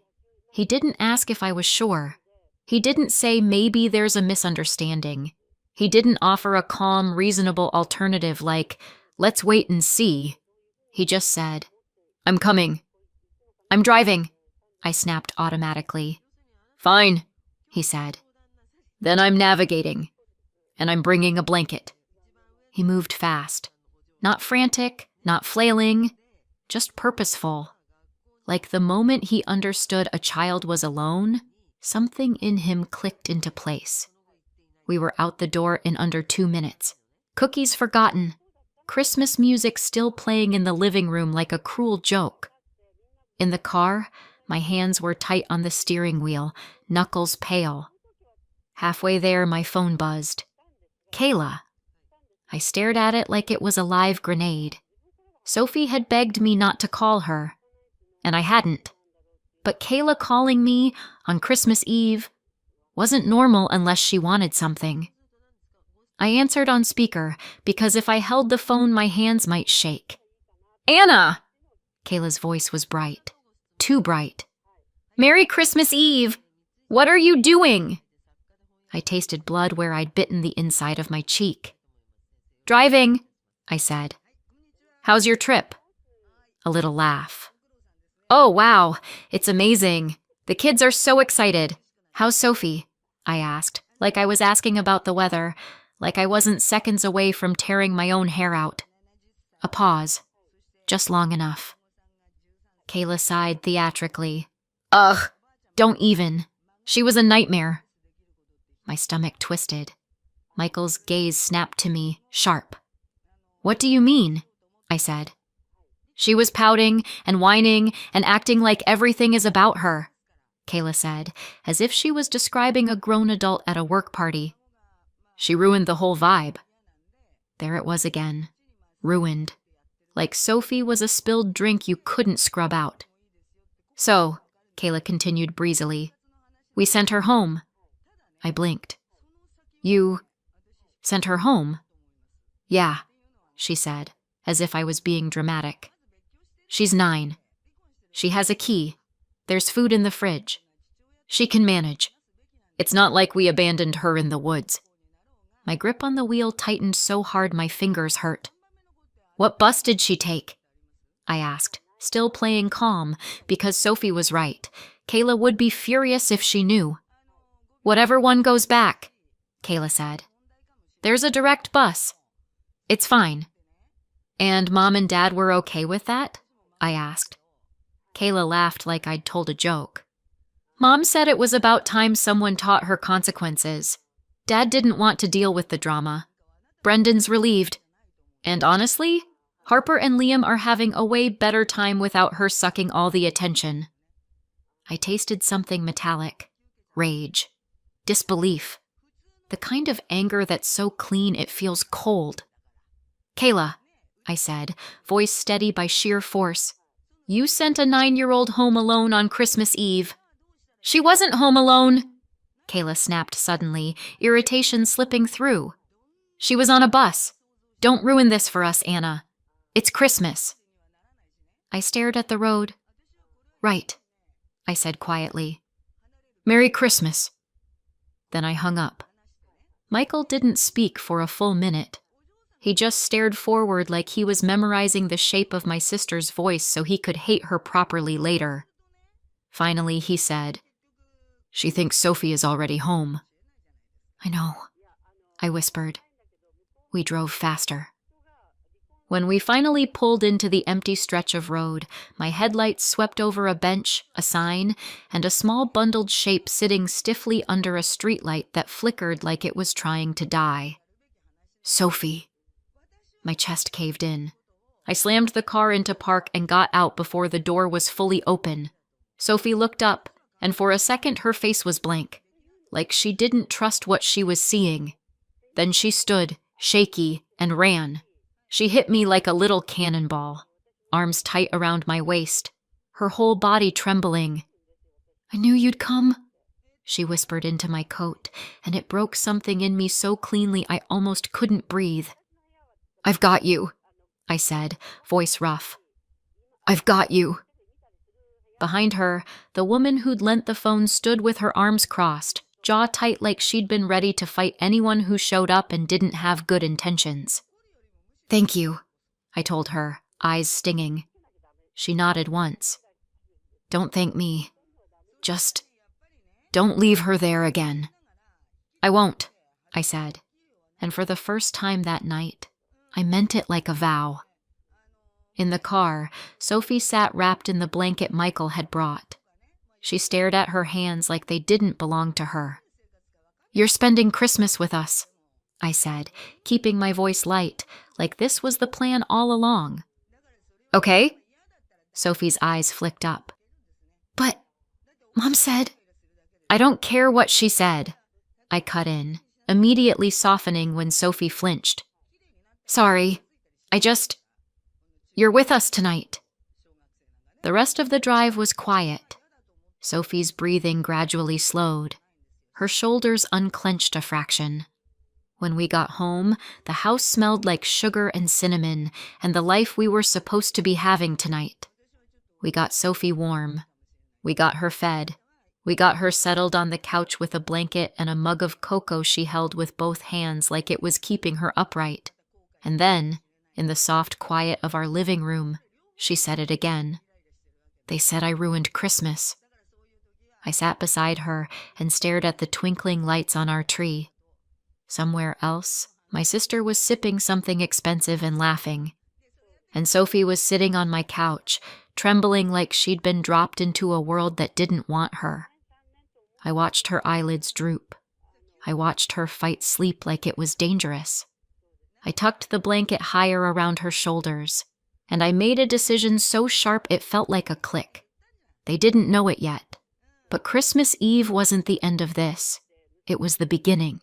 He didn't ask if I was sure. He didn't say maybe there's a misunderstanding. He didn't offer a calm, reasonable alternative like, let's wait and see. He just said, I'm coming. I'm driving, I snapped automatically. Fine, he said. Then I'm navigating, and I'm bringing a blanket. He moved fast. Not frantic, not flailing, just purposeful. Like the moment he understood a child was alone, something in him clicked into place. We were out the door in under 2 minutes. Cookies forgotten. Christmas music still playing in the living room like a cruel joke. In the car, my hands were tight on the steering wheel, knuckles pale. Halfway there, my phone buzzed. Kayla. I stared at it like it was a live grenade. Sophie had begged me not to call her, and I hadn't. But Kayla calling me on Christmas Eve wasn't normal unless she wanted something. I answered on speaker because if I held the phone, my hands might shake. Anna! Kayla's voice was bright. Too bright. Merry Christmas Eve! What are you doing? I tasted blood where I'd bitten the inside of my cheek. Driving, I said. How's your trip? A little laugh. Oh, wow, it's amazing. The kids are so excited. How's Sophie? I asked, like I was asking about the weather, like I wasn't seconds away from tearing my own hair out. A pause, just long enough. Kayla sighed theatrically. Ugh, don't even. She was a nightmare. My stomach twisted. Michael's gaze snapped to me, sharp. What do you mean? I said. She was pouting and whining and acting like everything is about her, Kayla said, as if she was describing a grown adult at a work party. She ruined the whole vibe. There it was again. Ruined. Like Sophie was a spilled drink you couldn't scrub out. So, Kayla continued breezily, we sent her home. I blinked. You sent her home? Yeah, she said, as if I was being dramatic. She's 9. She has a key. There's food in the fridge. She can manage. It's not like we abandoned her in the woods. My grip on the wheel tightened so hard my fingers hurt. What bus did she take? I asked, still playing calm, because Sophie was right. Kayla would be furious if she knew. Whatever one goes back, Kayla said. There's a direct bus. It's fine. And Mom and Dad were okay with that? I asked. Kayla laughed like I'd told a joke. Mom said it was about time someone taught her consequences. Dad didn't want to deal with the drama. Brendan's relieved. And honestly, Harper and Liam are having a way better time without her sucking all the attention. I tasted something metallic. Rage. Disbelief. The kind of anger that's so clean it feels cold. Kayla, I said, voice steady by sheer force. You sent a 9-year-old home alone on Christmas Eve. She wasn't home alone, Kayla snapped suddenly, irritation slipping through. She was on a bus. Don't ruin this for us, Anna. It's Christmas. I stared at the road. Right, I said quietly. Merry Christmas. Then I hung up. Michael didn't speak for a full minute. He just stared forward like he was memorizing the shape of my sister's voice so he could hate her properly later. Finally, he said, She thinks Sophie is already home. I know, I whispered. We drove faster. When we finally pulled into the empty stretch of road, my headlights swept over a bench, a sign, and a small bundled shape sitting stiffly under a streetlight that flickered like it was trying to die. Sophie. My chest caved in. I slammed the car into park and got out before the door was fully open. Sophie looked up, and for a second her face was blank, like she didn't trust what she was seeing. Then she stood, shaky, and ran. She hit me like a little cannonball, arms tight around my waist, her whole body trembling. I knew you'd come, she whispered into my coat, and it broke something in me so cleanly I almost couldn't breathe. I've got you, I said, voice rough. I've got you. Behind her, the woman who'd lent the phone stood with her arms crossed, jaw tight like she'd been ready to fight anyone who showed up and didn't have good intentions. Thank you, I told her, eyes stinging. She nodded once. Don't thank me. Just don't leave her there again. I won't, I said, and for the first time that night, I meant it like a vow. In the car, Sophie sat wrapped in the blanket Michael had brought. She stared at her hands like they didn't belong to her. You're spending Christmas with us, I said, keeping my voice light, like this was the plan all along. Okay? Sophie's eyes flicked up. But, Mom said... I don't care what she said, I cut in, immediately softening when Sophie flinched. Sorry, You're with us tonight. The rest of the drive was quiet. Sophie's breathing gradually slowed. Her shoulders unclenched a fraction. When we got home, the house smelled like sugar and cinnamon and the life we were supposed to be having tonight. We got Sophie warm. We got her fed. We got her settled on the couch with a blanket and a mug of cocoa she held with both hands like it was keeping her upright. And then, in the soft quiet of our living room, she said it again. They said I ruined Christmas. I sat beside her and stared at the twinkling lights on our tree. Somewhere else, my sister was sipping something expensive and laughing. And Sophie was sitting on my couch, trembling like she'd been dropped into a world that didn't want her. I watched her eyelids droop. I watched her fight sleep like it was dangerous. I tucked the blanket higher around her shoulders, and I made a decision so sharp it felt like a click. They didn't know it yet, but Christmas Eve wasn't the end of this. It was the beginning.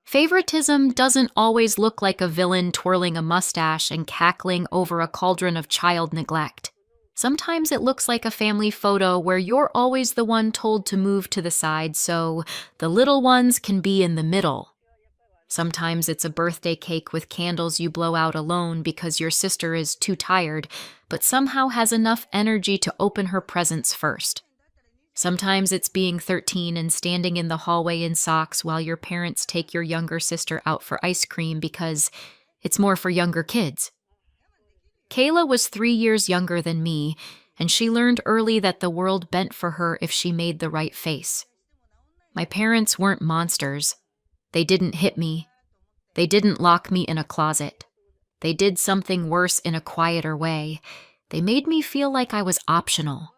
Favoritism doesn't always look like a villain twirling a mustache and cackling over a cauldron of child neglect. Sometimes it looks like a family photo where you're always the one told to move to the side so the little ones can be in the middle. Sometimes it's a birthday cake with candles you blow out alone because your sister is too tired, but somehow has enough energy to open her presents first. Sometimes it's being 13 and standing in the hallway in socks while your parents take your younger sister out for ice cream because it's more for younger kids. Kayla was 3 years younger than me, and she learned early that the world bent for her if she made the right face. My parents weren't monsters. They didn't hit me. They didn't lock me in a closet. They did something worse in a quieter way. They made me feel like I was optional.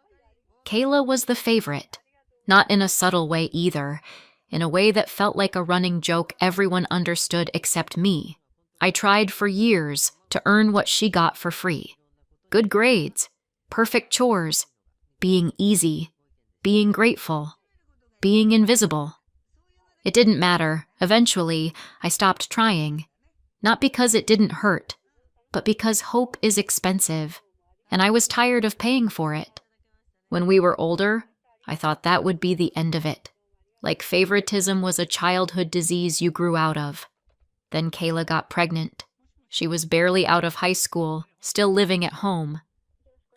Kayla was the favorite, not in a subtle way either, in a way that felt like a running joke everyone understood except me. I tried for years to earn what she got for free. Good grades, perfect chores, being easy, being grateful, being invisible. It didn't matter. Eventually, I stopped trying. Not because it didn't hurt, but because hope is expensive, and I was tired of paying for it. When we were older, I thought that would be the end of it. Like favoritism was a childhood disease you grew out of. Then Kayla got pregnant. She was barely out of high school, still living at home.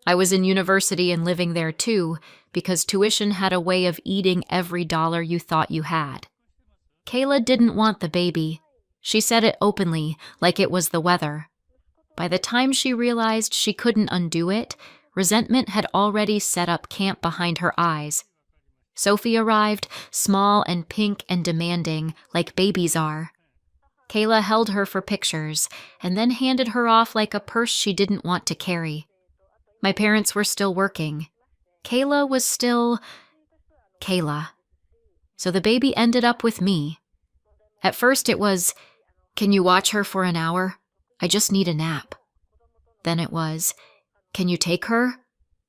I was in university and living there too, because tuition had a way of eating every dollar you thought you had. Kayla didn't want the baby. She said it openly, like it was the weather. By the time she realized she couldn't undo it, resentment had already set up camp behind her eyes. Sophie arrived, small and pink and demanding, like babies are. Kayla held her for pictures, and then handed her off like a purse she didn't want to carry. My parents were still working. Kayla was still Kayla. So the baby ended up with me. At first it was, "Can you watch her for an hour? I just need a nap." Then it was, "Can you take her?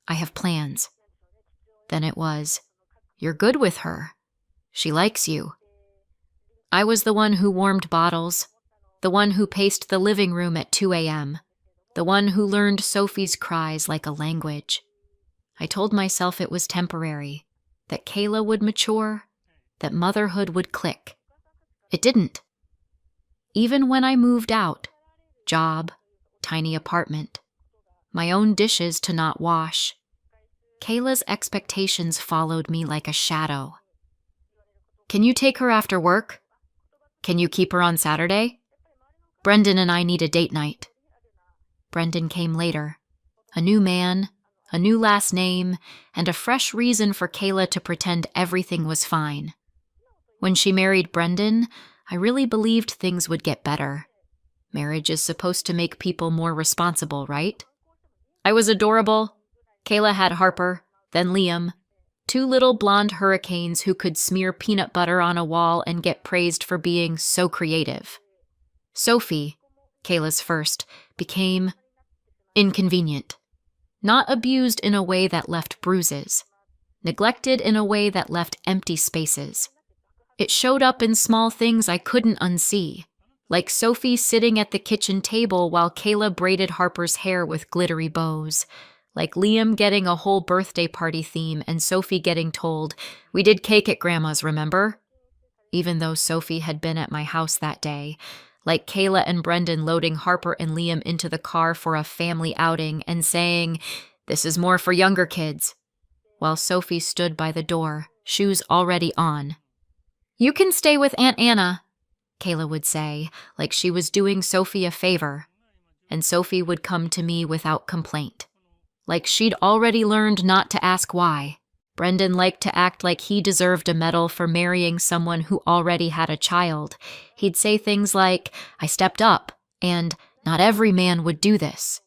I have plans." Then it was, "You're good with her. She likes you." I was the one who warmed bottles, the one who paced the living room at 2 a.m., the one who learned Sophie's cries like a language. I told myself it was temporary, that Kayla would mature, that motherhood would click. It didn't. Even when I moved out, job, tiny apartment, my own dishes to not wash, Kayla's expectations followed me like a shadow. "Can you take her after work? Can you keep her on Saturday? Brendan and I need a date night." Brendan came later. A new man, a new last name, and a fresh reason for Kayla to pretend everything was fine. When she married Brendan, I really believed things would get better. Marriage is supposed to make people more responsible, right? I was adorable. Kayla had Harper, then Liam, 2 little blonde hurricanes who could smear peanut butter on a wall and get praised for being so creative. Sophie, Kayla's first, became inconvenient. Not abused in a way that left bruises. Neglected in a way that left empty spaces. It showed up in small things I couldn't unsee, like Sophie sitting at the kitchen table while Kayla braided Harper's hair with glittery bows, like Liam getting a whole birthday party theme and Sophie getting told, "We did cake at Grandma's, remember?" Even though Sophie had been at my house that day, like Kayla and Brendan loading Harper and Liam into the car for a family outing and saying, "This is more for younger kids," while Sophie stood by the door, shoes already on. "You can stay with Aunt Anna," Kayla would say, like she was doing Sophie a favor, and Sophie would come to me without complaint, like she'd already learned not to ask why. Brendan liked to act like he deserved a medal for marrying someone who already had a child. He'd say things like, "I stepped up," and "Not every man would do this."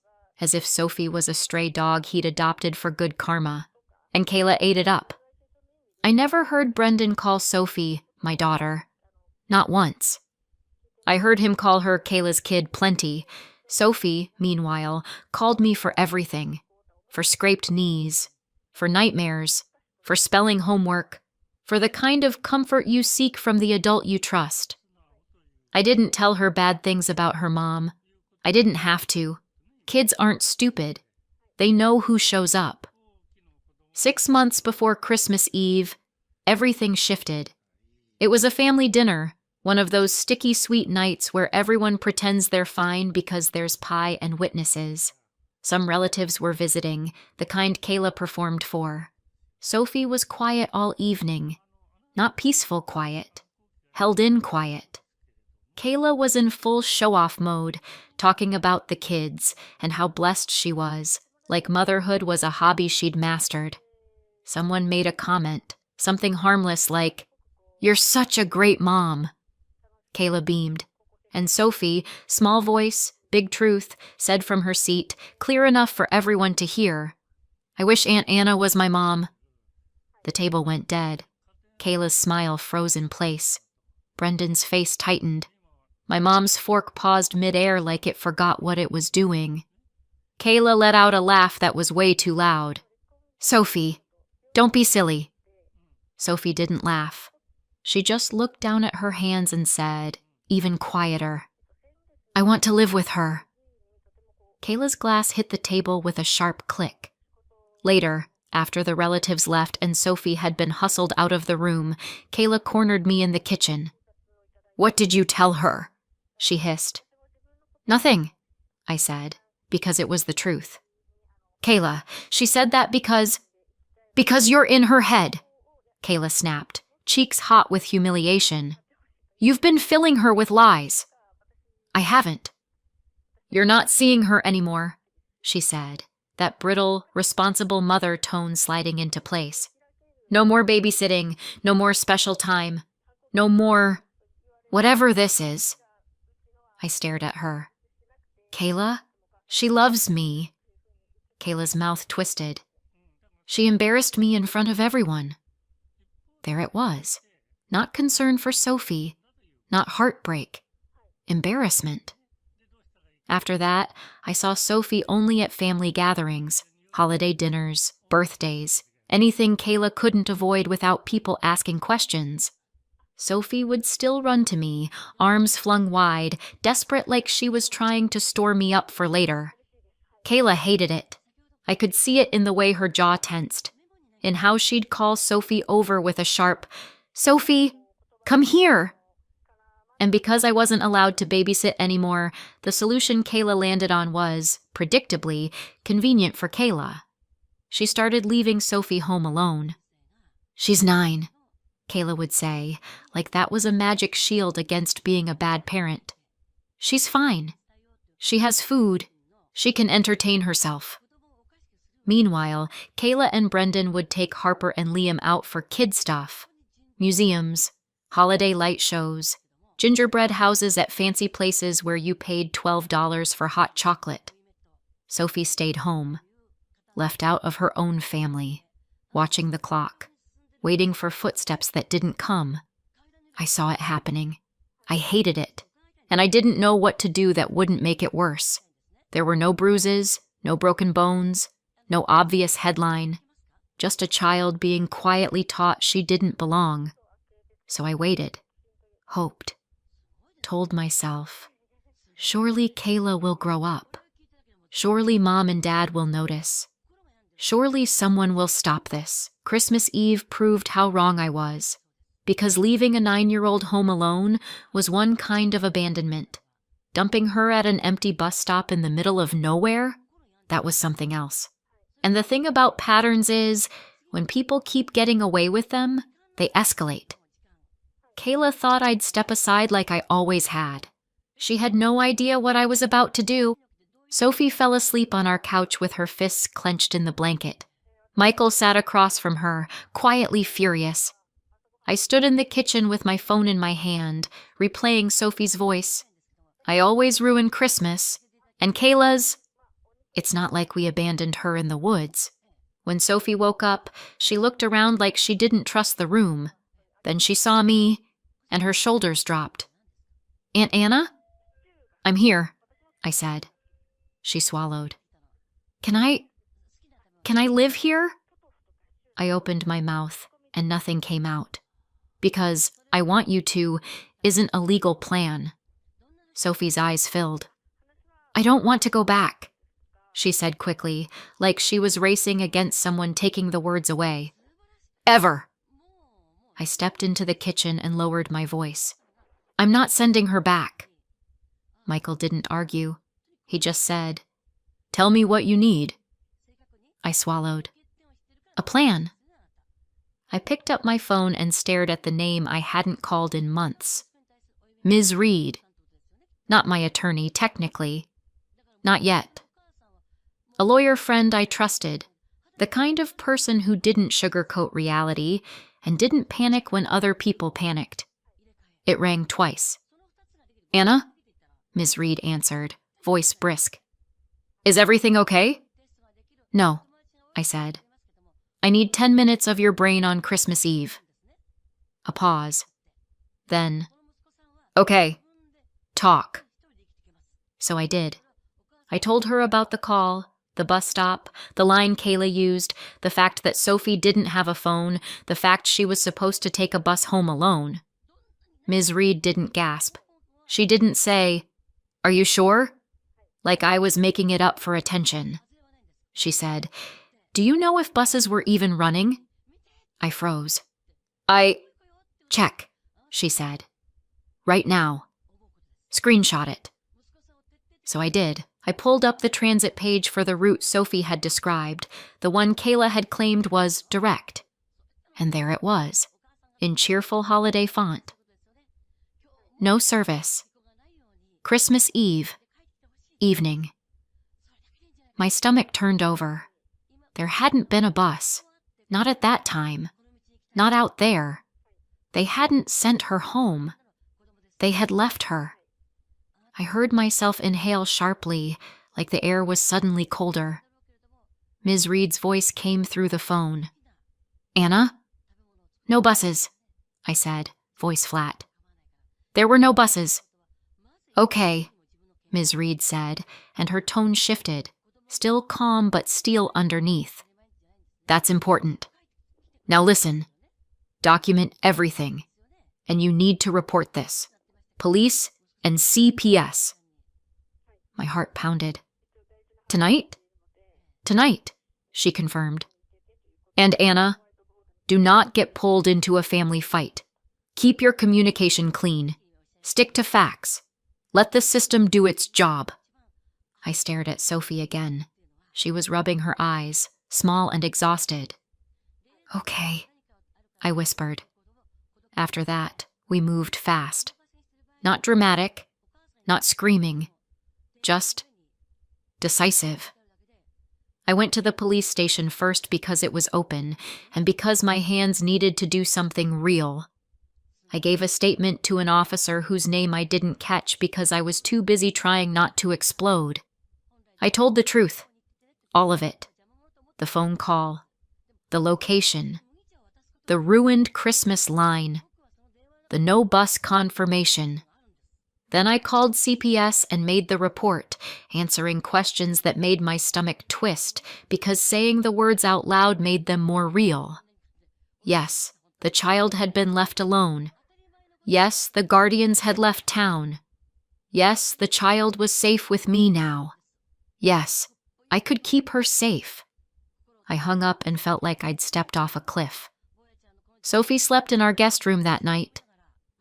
as if Sophie was a stray dog he'd adopted for good karma, and Kayla ate it up. I never heard Brendan call Sophie my daughter. Not once. I heard him call her Kayla's kid plenty. Sophie, meanwhile, called me for everything. For scraped knees, for nightmares, for spelling homework, for the kind of comfort you seek from the adult you trust. I didn't tell her bad things about her mom. I didn't have to. Kids aren't stupid. They know who shows up. 6 months before Christmas Eve, everything shifted. It was a family dinner, one of those sticky sweet nights where everyone pretends they're fine because there's pie and witnesses. Some relatives were visiting, the kind Kayla performed for. Sophie was quiet all evening. Not peaceful quiet. Held in quiet. Kayla was in full show-off mode, talking about the kids and how blessed she was, like motherhood was a hobby she'd mastered. Someone made a comment, something harmless like, "You're such a great mom." Kayla beamed, and Sophie, small voice, big truth, said from her seat, clear enough for everyone to hear, "I wish Aunt Anna was my mom." The table went dead. Kayla's smile froze in place. Brendan's face tightened. My mom's fork paused midair like it forgot what it was doing. Kayla let out a laugh that was way too loud. "Sophie, don't be silly." Sophie didn't laugh. She just looked down at her hands and said, even quieter, "I want to live with her." Kayla's glass hit the table with a sharp click. Later, after the relatives left and Sophie had been hustled out of the room, Kayla cornered me in the kitchen. "What did you tell her?" she hissed. "Nothing," I said, because it was the truth. "Kayla, she said that because you're in her head," Kayla snapped, cheeks hot with humiliation. "You've been filling her with lies." "I haven't." "You're not seeing her anymore," she said, that brittle, responsible mother tone sliding into place. "No more babysitting, no more special time, no more whatever this is." I stared at her. "Kayla, she loves me." Kayla's mouth twisted. "She embarrassed me in front of everyone." There it was. Not concern for Sophie, not heartbreak, embarrassment. After that, I saw Sophie only at family gatherings, holiday dinners, birthdays, anything Kayla couldn't avoid without people asking questions. Sophie would still run to me, arms flung wide, desperate like she was trying to store me up for later. Kayla hated it. I could see it in the way her jaw tensed, in how she'd call Sophie over with a sharp, "Sophie, come here!" And because I wasn't allowed to babysit anymore, the solution Kayla landed on was, predictably, convenient for Kayla. She started leaving Sophie home alone. "She's 9, Kayla would say, like that was a magic shield against being a bad parent. "She's fine. She has food. She can entertain herself." Meanwhile, Kayla and Brendan would take Harper and Liam out for kid stuff. Museums, holiday light shows, gingerbread houses at fancy places where you paid $12 for hot chocolate. Sophie stayed home, left out of her own family, watching the clock, waiting for footsteps that didn't come. I saw it happening. I hated it, and I didn't know what to do that wouldn't make it worse. There were no bruises, no broken bones, no obvious headline, just a child being quietly taught she didn't belong. So I waited, hoped, told myself, surely Kayla will grow up. Surely Mom and Dad will notice. Surely someone will stop this. Christmas Eve proved how wrong I was, because leaving a 9-year-old home alone was one kind of abandonment. Dumping her at an empty bus stop in the middle of nowhere, that was something else. And the thing about patterns is, when people keep getting away with them, they escalate. Kayla thought I'd step aside like I always had. She had no idea what I was about to do. Sophie fell asleep on our couch with her fists clenched in the blanket. Michael sat across from her, quietly furious. I stood in the kitchen with my phone in my hand, replaying Sophie's voice. "I always ruin Christmas, and Kayla's..." It's not like we abandoned her in the woods. When Sophie woke up, she looked around like she didn't trust the room. Then she saw me, and her shoulders dropped. "Aunt Anna?" "I'm here," I said. She swallowed. Can I live here?" I opened my mouth, and nothing came out. Because "I want you to" isn't a legal plan. Sophie's eyes filled. "I don't want to go back," she said quickly, like she was racing against someone taking the words away. "Ever!" I stepped into the kitchen and lowered my voice. "I'm not sending her back." Michael didn't argue. He just said, "Tell me what you need." I swallowed. "A plan." I picked up my phone and stared at the name I hadn't called in months. Ms. Reed. Not my attorney, technically. Not yet. A lawyer friend I trusted. The kind of person who didn't sugarcoat reality and didn't panic when other people panicked. It rang twice. "Anna?" Ms. Reed answered, voice brisk. "Is everything okay?" "No," I said. "I need 10 minutes of your brain on Christmas Eve." A pause. Then, "Okay, talk." So I did. I told her about the call, the bus stop, the line Kayla used, the fact that Sophie didn't have a phone, the fact she was supposed to take a bus home alone. Ms. Reed didn't gasp. She didn't say, "Are you sure?" like I was making it up for attention. She said, "Do you know if buses were even running?" I froze. Check," she said. "Right now. Screenshot it." So I did. I pulled up the transit page for the route Sophie had described, the one Kayla had claimed was direct. And there it was, in cheerful holiday font. No service. Christmas Eve. Evening. My stomach turned over. There hadn't been a bus. Not at that time. Not out there. They hadn't sent her home. They had left her. I heard myself inhale sharply, like the air was suddenly colder. Ms. Reed's voice came through the phone. "Anna?" "No buses," I said, voice flat. "There were no buses." "Okay," Ms. Reed said, and her tone shifted, still calm but steel underneath. "That's important. Now listen. Document everything. And you need to report this. Police and CPS." My heart pounded. "Tonight?" "Tonight," she confirmed. "And Anna, do not get pulled into a family fight. Keep your communication clean. Stick to facts. Let the system do its job." I stared at Sophie again. She was rubbing her eyes, small and exhausted. "Okay," I whispered. After that, we moved fast. Not dramatic, not screaming, just decisive. I went to the police station first because it was open, and because my hands needed to do something real. I gave a statement to an officer whose name I didn't catch because I was too busy trying not to explode. I told the truth. All of it. The phone call. The location. The ruined Christmas line. The no bus confirmation. Then I called CPS and made the report, answering questions that made my stomach twist because saying the words out loud made them more real. Yes, the child had been left alone. Yes, the guardians had left town. Yes, the child was safe with me now. Yes, I could keep her safe. I hung up and felt like I'd stepped off a cliff. Sophie slept in our guest room that night.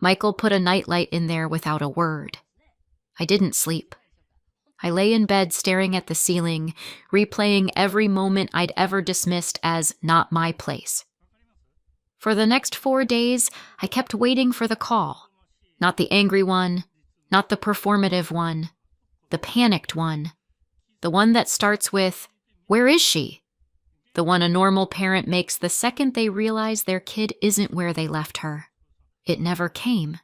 Michael put a nightlight in there without a word. I didn't sleep. I lay in bed staring at the ceiling, replaying every moment I'd ever dismissed as not my place. For the next 4 days, I kept waiting for the call. Not the angry one, not the performative one, the panicked one. The one that starts with, "Where is she?" The one a normal parent makes the second they realize their kid isn't where they left her. It never came.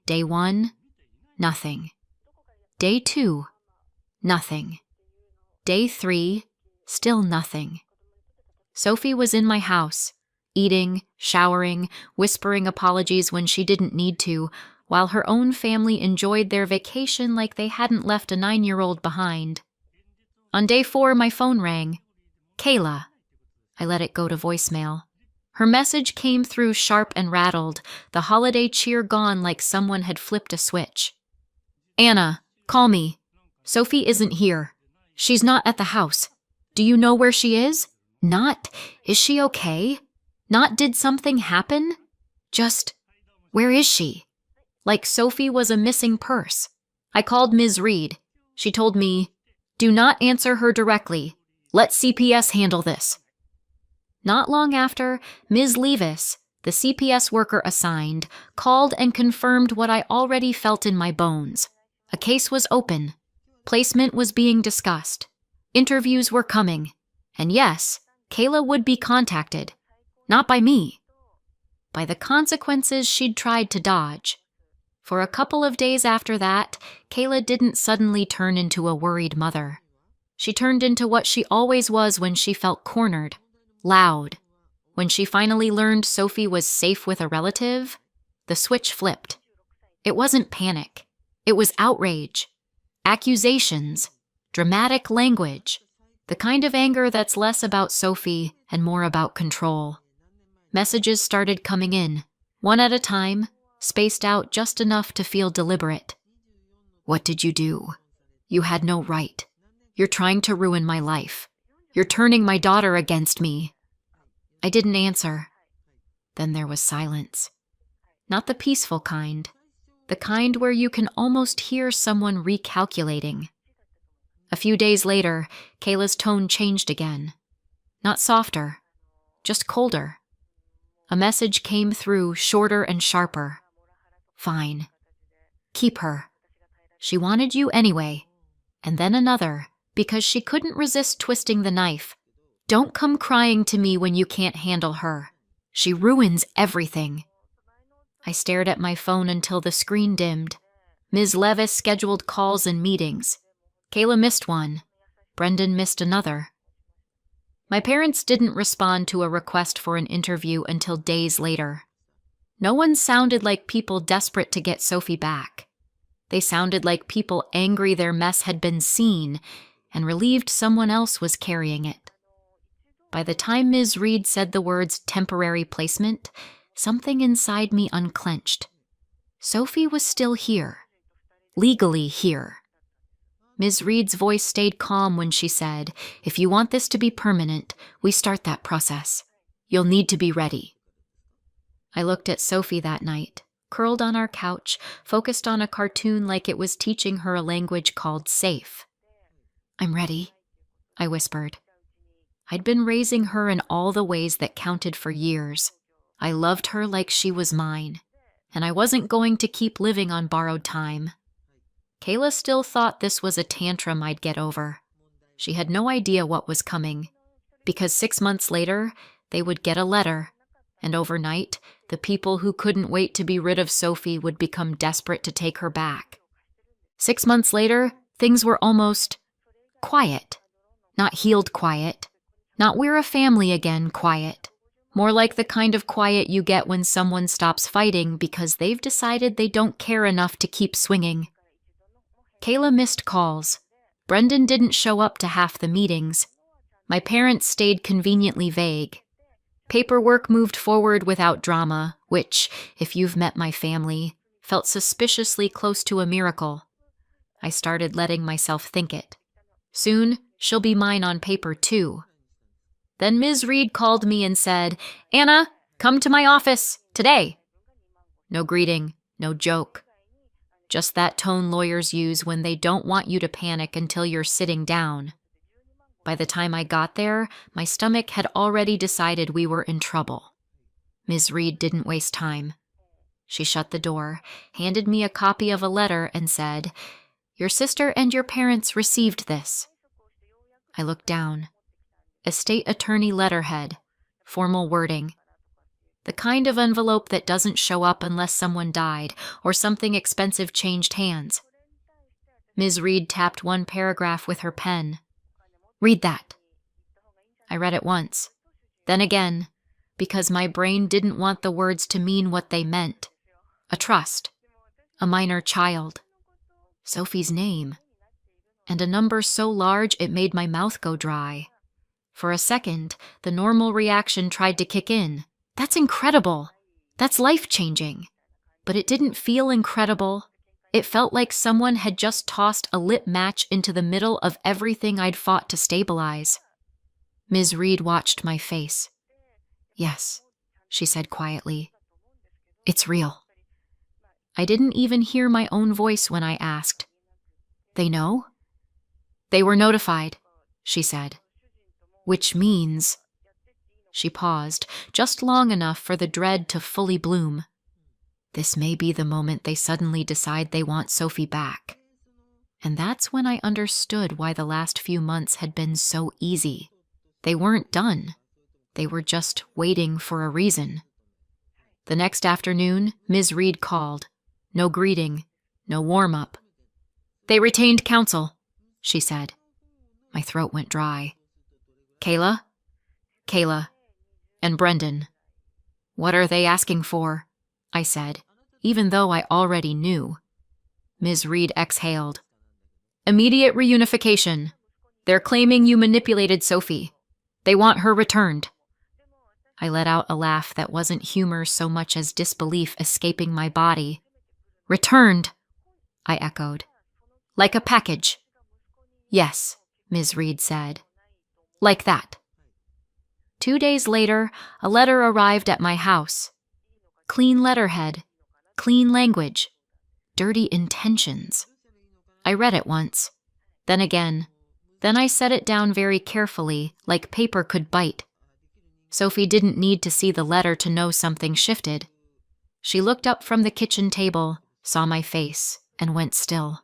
Day 1, nothing. Day 2, nothing. Day 3, still nothing. Sophie was in my house, eating, showering, whispering apologies when she didn't need to, while her own family enjoyed their vacation like they hadn't left a 9-year-old behind. On day 4, my phone rang. Kayla. I let it go to voicemail. Her message came through sharp and rattled, the holiday cheer gone like someone had flipped a switch. Anna, call me. Sophie isn't here. She's not at the house. Do you know where she is? Not, is she okay? Not, did something happen? Just, where is she? Like Sophie was a missing purse. I called Ms. Reed. She told me, do not answer her directly. Let CPS handle this. Not long after, Ms. Levis, the CPS worker assigned, called and confirmed what I already felt in my bones. A case was open. Placement was being discussed. Interviews were coming. And yes, Kayla would be contacted. Not by me. By the consequences she'd tried to dodge. For a couple of days after that, Kayla didn't suddenly turn into a worried mother. She turned into what she always was when she felt cornered. Loud. When she finally learned Sophie was safe with a relative, the switch flipped. It wasn't panic. It was outrage. Accusations. Dramatic language. The kind of anger that's less about Sophie and more about control. Messages started coming in, one at a time, spaced out just enough to feel deliberate. What did you do? You had no right. You're trying to ruin my life. You're turning my daughter against me. I didn't answer. Then there was silence. Not the peaceful kind. The kind where you can almost hear someone recalculating. A few days later, Kayla's tone changed again. Not softer, just colder. A message came through, shorter and sharper. Fine. Keep her. She wanted you anyway. And then another, because she couldn't resist twisting the knife. Don't come crying to me when you can't handle her. She ruins everything. I stared at my phone until the screen dimmed. Ms. Levis scheduled calls and meetings. Kayla missed one. Brendan missed another. My parents didn't respond to a request for an interview until days later. No one sounded like people desperate to get Sophie back. They sounded like people angry their mess had been seen and relieved someone else was carrying it. By the time Ms. Reed said the words temporary placement, something inside me unclenched. Sophie was still here. Legally here. Ms. Reed's voice stayed calm when she said, if you want this to be permanent, we start that process. You'll need to be ready. I looked at Sophie that night, curled on our couch, focused on a cartoon like it was teaching her a language called safe. I'm ready, I whispered. I'd been raising her in all the ways that counted for years. I loved her like she was mine, and I wasn't going to keep living on borrowed time. Kayla still thought this was a tantrum I'd get over. She had no idea what was coming, because 6 months later, they would get a letter, and overnight, the people who couldn't wait to be rid of Sophie would become desperate to take her back. 6 months later, things were almost quiet. Not healed quiet. Not we're a family again quiet. More like the kind of quiet you get when someone stops fighting because they've decided they don't care enough to keep swinging. Kayla missed calls. Brendan didn't show up to half the meetings. My parents stayed conveniently vague. Paperwork moved forward without drama, which, if you've met my family, felt suspiciously close to a miracle. I started letting myself think it. Soon, she'll be mine on paper too. Then Ms. Reed called me and said, Anna, come to my office, today. No greeting, no joke. Just that tone lawyers use when they don't want you to panic until you're sitting down. By the time I got there, my stomach had already decided we were in trouble. Ms. Reed didn't waste time. She shut the door, handed me a copy of a letter, and said, Your sister and your parents received this. I looked down. Estate attorney letterhead, formal wording. The kind of envelope that doesn't show up unless someone died or something expensive changed hands. Ms. Reed tapped one paragraph with her pen. Read that. I read it once, then again, because my brain didn't want the words to mean what they meant. A trust, a minor child, Sophie's name, and a number so large it made my mouth go dry. For a second, the normal reaction tried to kick in. That's incredible. That's life-changing. But it didn't feel incredible. It felt like someone had just tossed a lit match into the middle of everything I'd fought to stabilize. Ms. Reed watched my face. Yes, she said quietly. It's real. I didn't even hear my own voice when I asked. They know? They were notified, she said. Which means... She paused, just long enough for the dread to fully bloom. This may be the moment they suddenly decide they want Sophie back. And that's when I understood why the last few months had been so easy. They weren't done. They were just waiting for a reason. The next afternoon, Ms. Reed called. No greeting, no warm-up. They retained counsel, she said. My throat went dry. Kayla, and Brendan. What are they asking for? I said, even though I already knew. Ms. Reed exhaled. Immediate reunification. They're claiming you manipulated Sophie. They want her returned. I let out a laugh that wasn't humor so much as disbelief escaping my body. Returned, I echoed. Like a package. Yes, Ms. Reed said. Like that. 2 days later, a letter arrived at my house. Clean letterhead, clean language, dirty intentions. I read it once, then again. Then I set it down very carefully, like paper could bite. Sophie didn't need to see the letter to know something shifted. She looked up from the kitchen table, saw my face, and went still.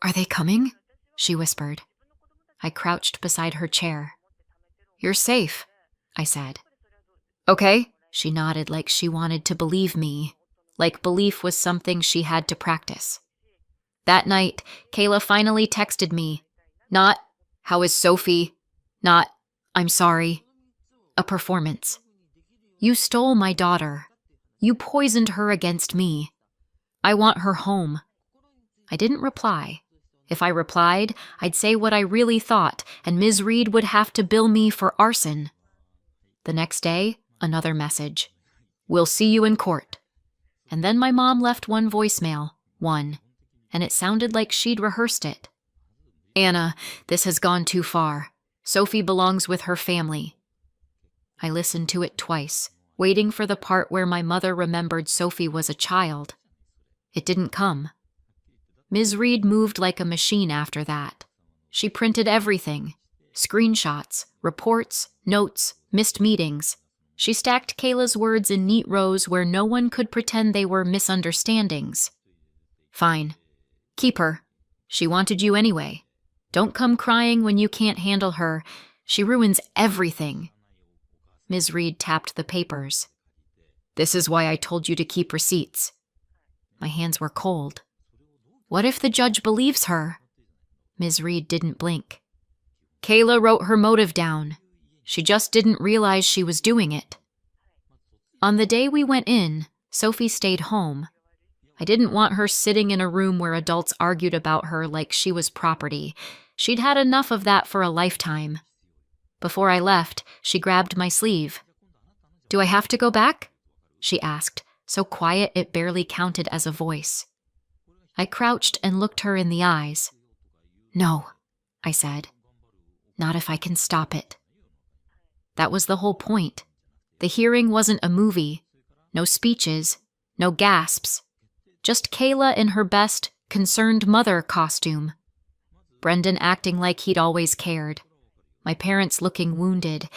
Are they coming? She whispered. I crouched beside her chair. You're safe, I said. Okay, she nodded like she wanted to believe me, like belief was something she had to practice. That night, Kayla finally texted me. Not, how is Sophie? Not, I'm sorry. A performance. You stole my daughter. You poisoned her against me. I want her home. I didn't reply. If I replied, I'd say what I really thought, and Ms. Reed would have to bill me for arson. The next day, another message. We'll see you in court. And then my mom left one voicemail, and it sounded like she'd rehearsed it. Anna, this has gone too far. Sophie belongs with her family. I listened to it twice, waiting for the part where my mother remembered Sophie was a child. It didn't come. Ms. Reed moved like a machine after that. She printed everything. Screenshots, reports, notes, missed meetings. She stacked Kayla's words in neat rows where no one could pretend they were misunderstandings. Fine. Keep her. She wanted you anyway. Don't come crying when you can't handle her. She ruins everything. Ms. Reed tapped the papers. This is why I told you to keep receipts. My hands were cold. What if the judge believes her? Ms. Reed didn't blink. Kayla wrote her motive down. She just didn't realize she was doing it. On the day we went in, Sophie stayed home. I didn't want her sitting in a room where adults argued about her like she was property. She'd had enough of that for a lifetime. Before I left, she grabbed my sleeve. Do I have to go back? She asked, so quiet it barely counted as a voice. I crouched and looked her in the eyes. No, I said. Not if I can stop it. That was the whole point. The hearing wasn't a movie. No speeches, no gasps. Just Kayla in her best, concerned mother costume. Brendan acting like he'd always cared. My parents looking wounded,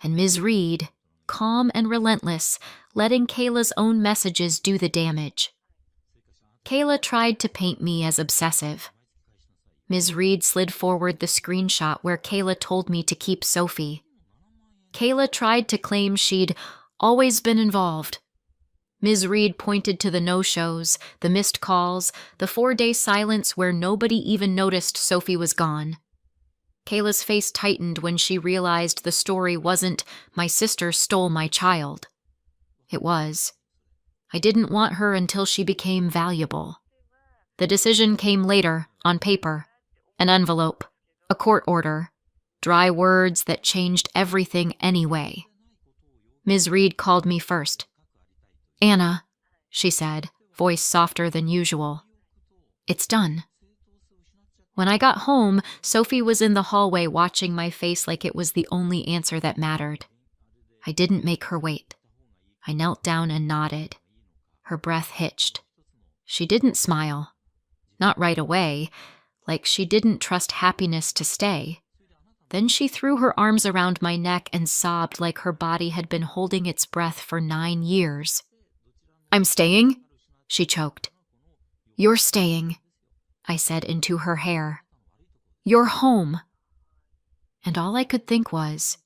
and Ms. Reed, calm and relentless, letting Kayla's own messages do the damage. Kayla tried to paint me as obsessive. Ms. Reed slid forward the screenshot where Kayla told me to keep Sophie. Kayla tried to claim she'd always been involved. Ms. Reed pointed to the no-shows, the missed calls, the 4-day silence where nobody even noticed Sophie was gone. Kayla's face tightened when she realized the story wasn't "my sister stole my child." It was, "I didn't want her until she became valuable." The decision came later, on paper. An envelope, a court order, dry words that changed everything anyway. Ms. Reed called me first. "Anna," she said, voice softer than usual. "It's done." When I got home, Sophie was in the hallway watching my face like it was the only answer that mattered. I didn't make her wait. I knelt down and nodded. Her breath hitched. She didn't smile. Not right away, like she didn't trust happiness to stay. Then she threw her arms around my neck and sobbed like her body had been holding its breath for 9 years. "I'm staying," she choked. "You're staying," I said into her hair. "You're home." And all I could think was,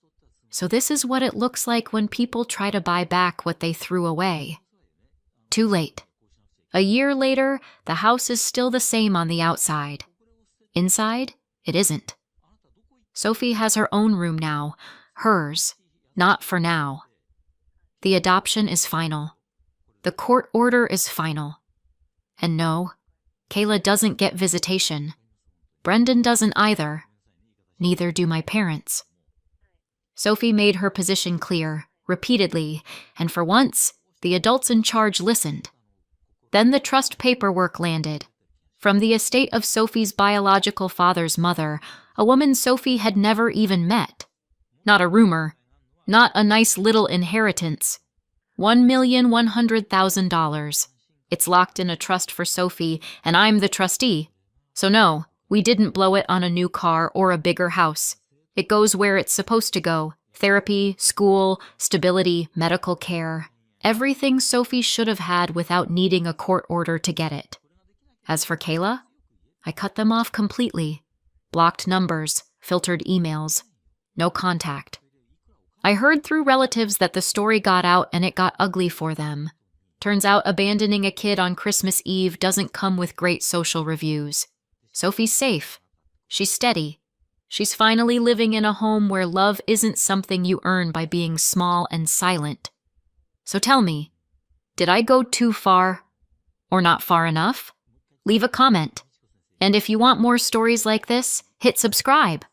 so this is what it looks like when people try to buy back what they threw away. Too late. A year later, the house is still the same on the outside. Inside, it isn't. Sophie has her own room now, hers, not for now. The adoption is final. The court order is final. And no, Kayla doesn't get visitation. Brendan doesn't either. Neither do my parents. Sophie made her position clear, repeatedly, and for once, the adults in charge listened. Then the trust paperwork landed. From the estate of Sophie's biological father's mother, a woman Sophie had never even met. Not a rumor. Not a nice little inheritance. $1,100,000. It's locked in a trust for Sophie, and I'm the trustee. So no, we didn't blow it on a new car or a bigger house. It goes where it's supposed to go. Therapy, school, stability, medical care. Everything Sophie should have had without needing a court order to get it. As for Kayla, I cut them off completely. Blocked numbers, filtered emails. No contact. I heard through relatives that the story got out and it got ugly for them. Turns out abandoning a kid on Christmas Eve doesn't come with great social reviews. Sophie's safe. She's steady. She's finally living in a home where love isn't something you earn by being small and silent. So tell me, did I go too far? Or not far enough? Leave a comment. And if you want more stories like this, hit subscribe.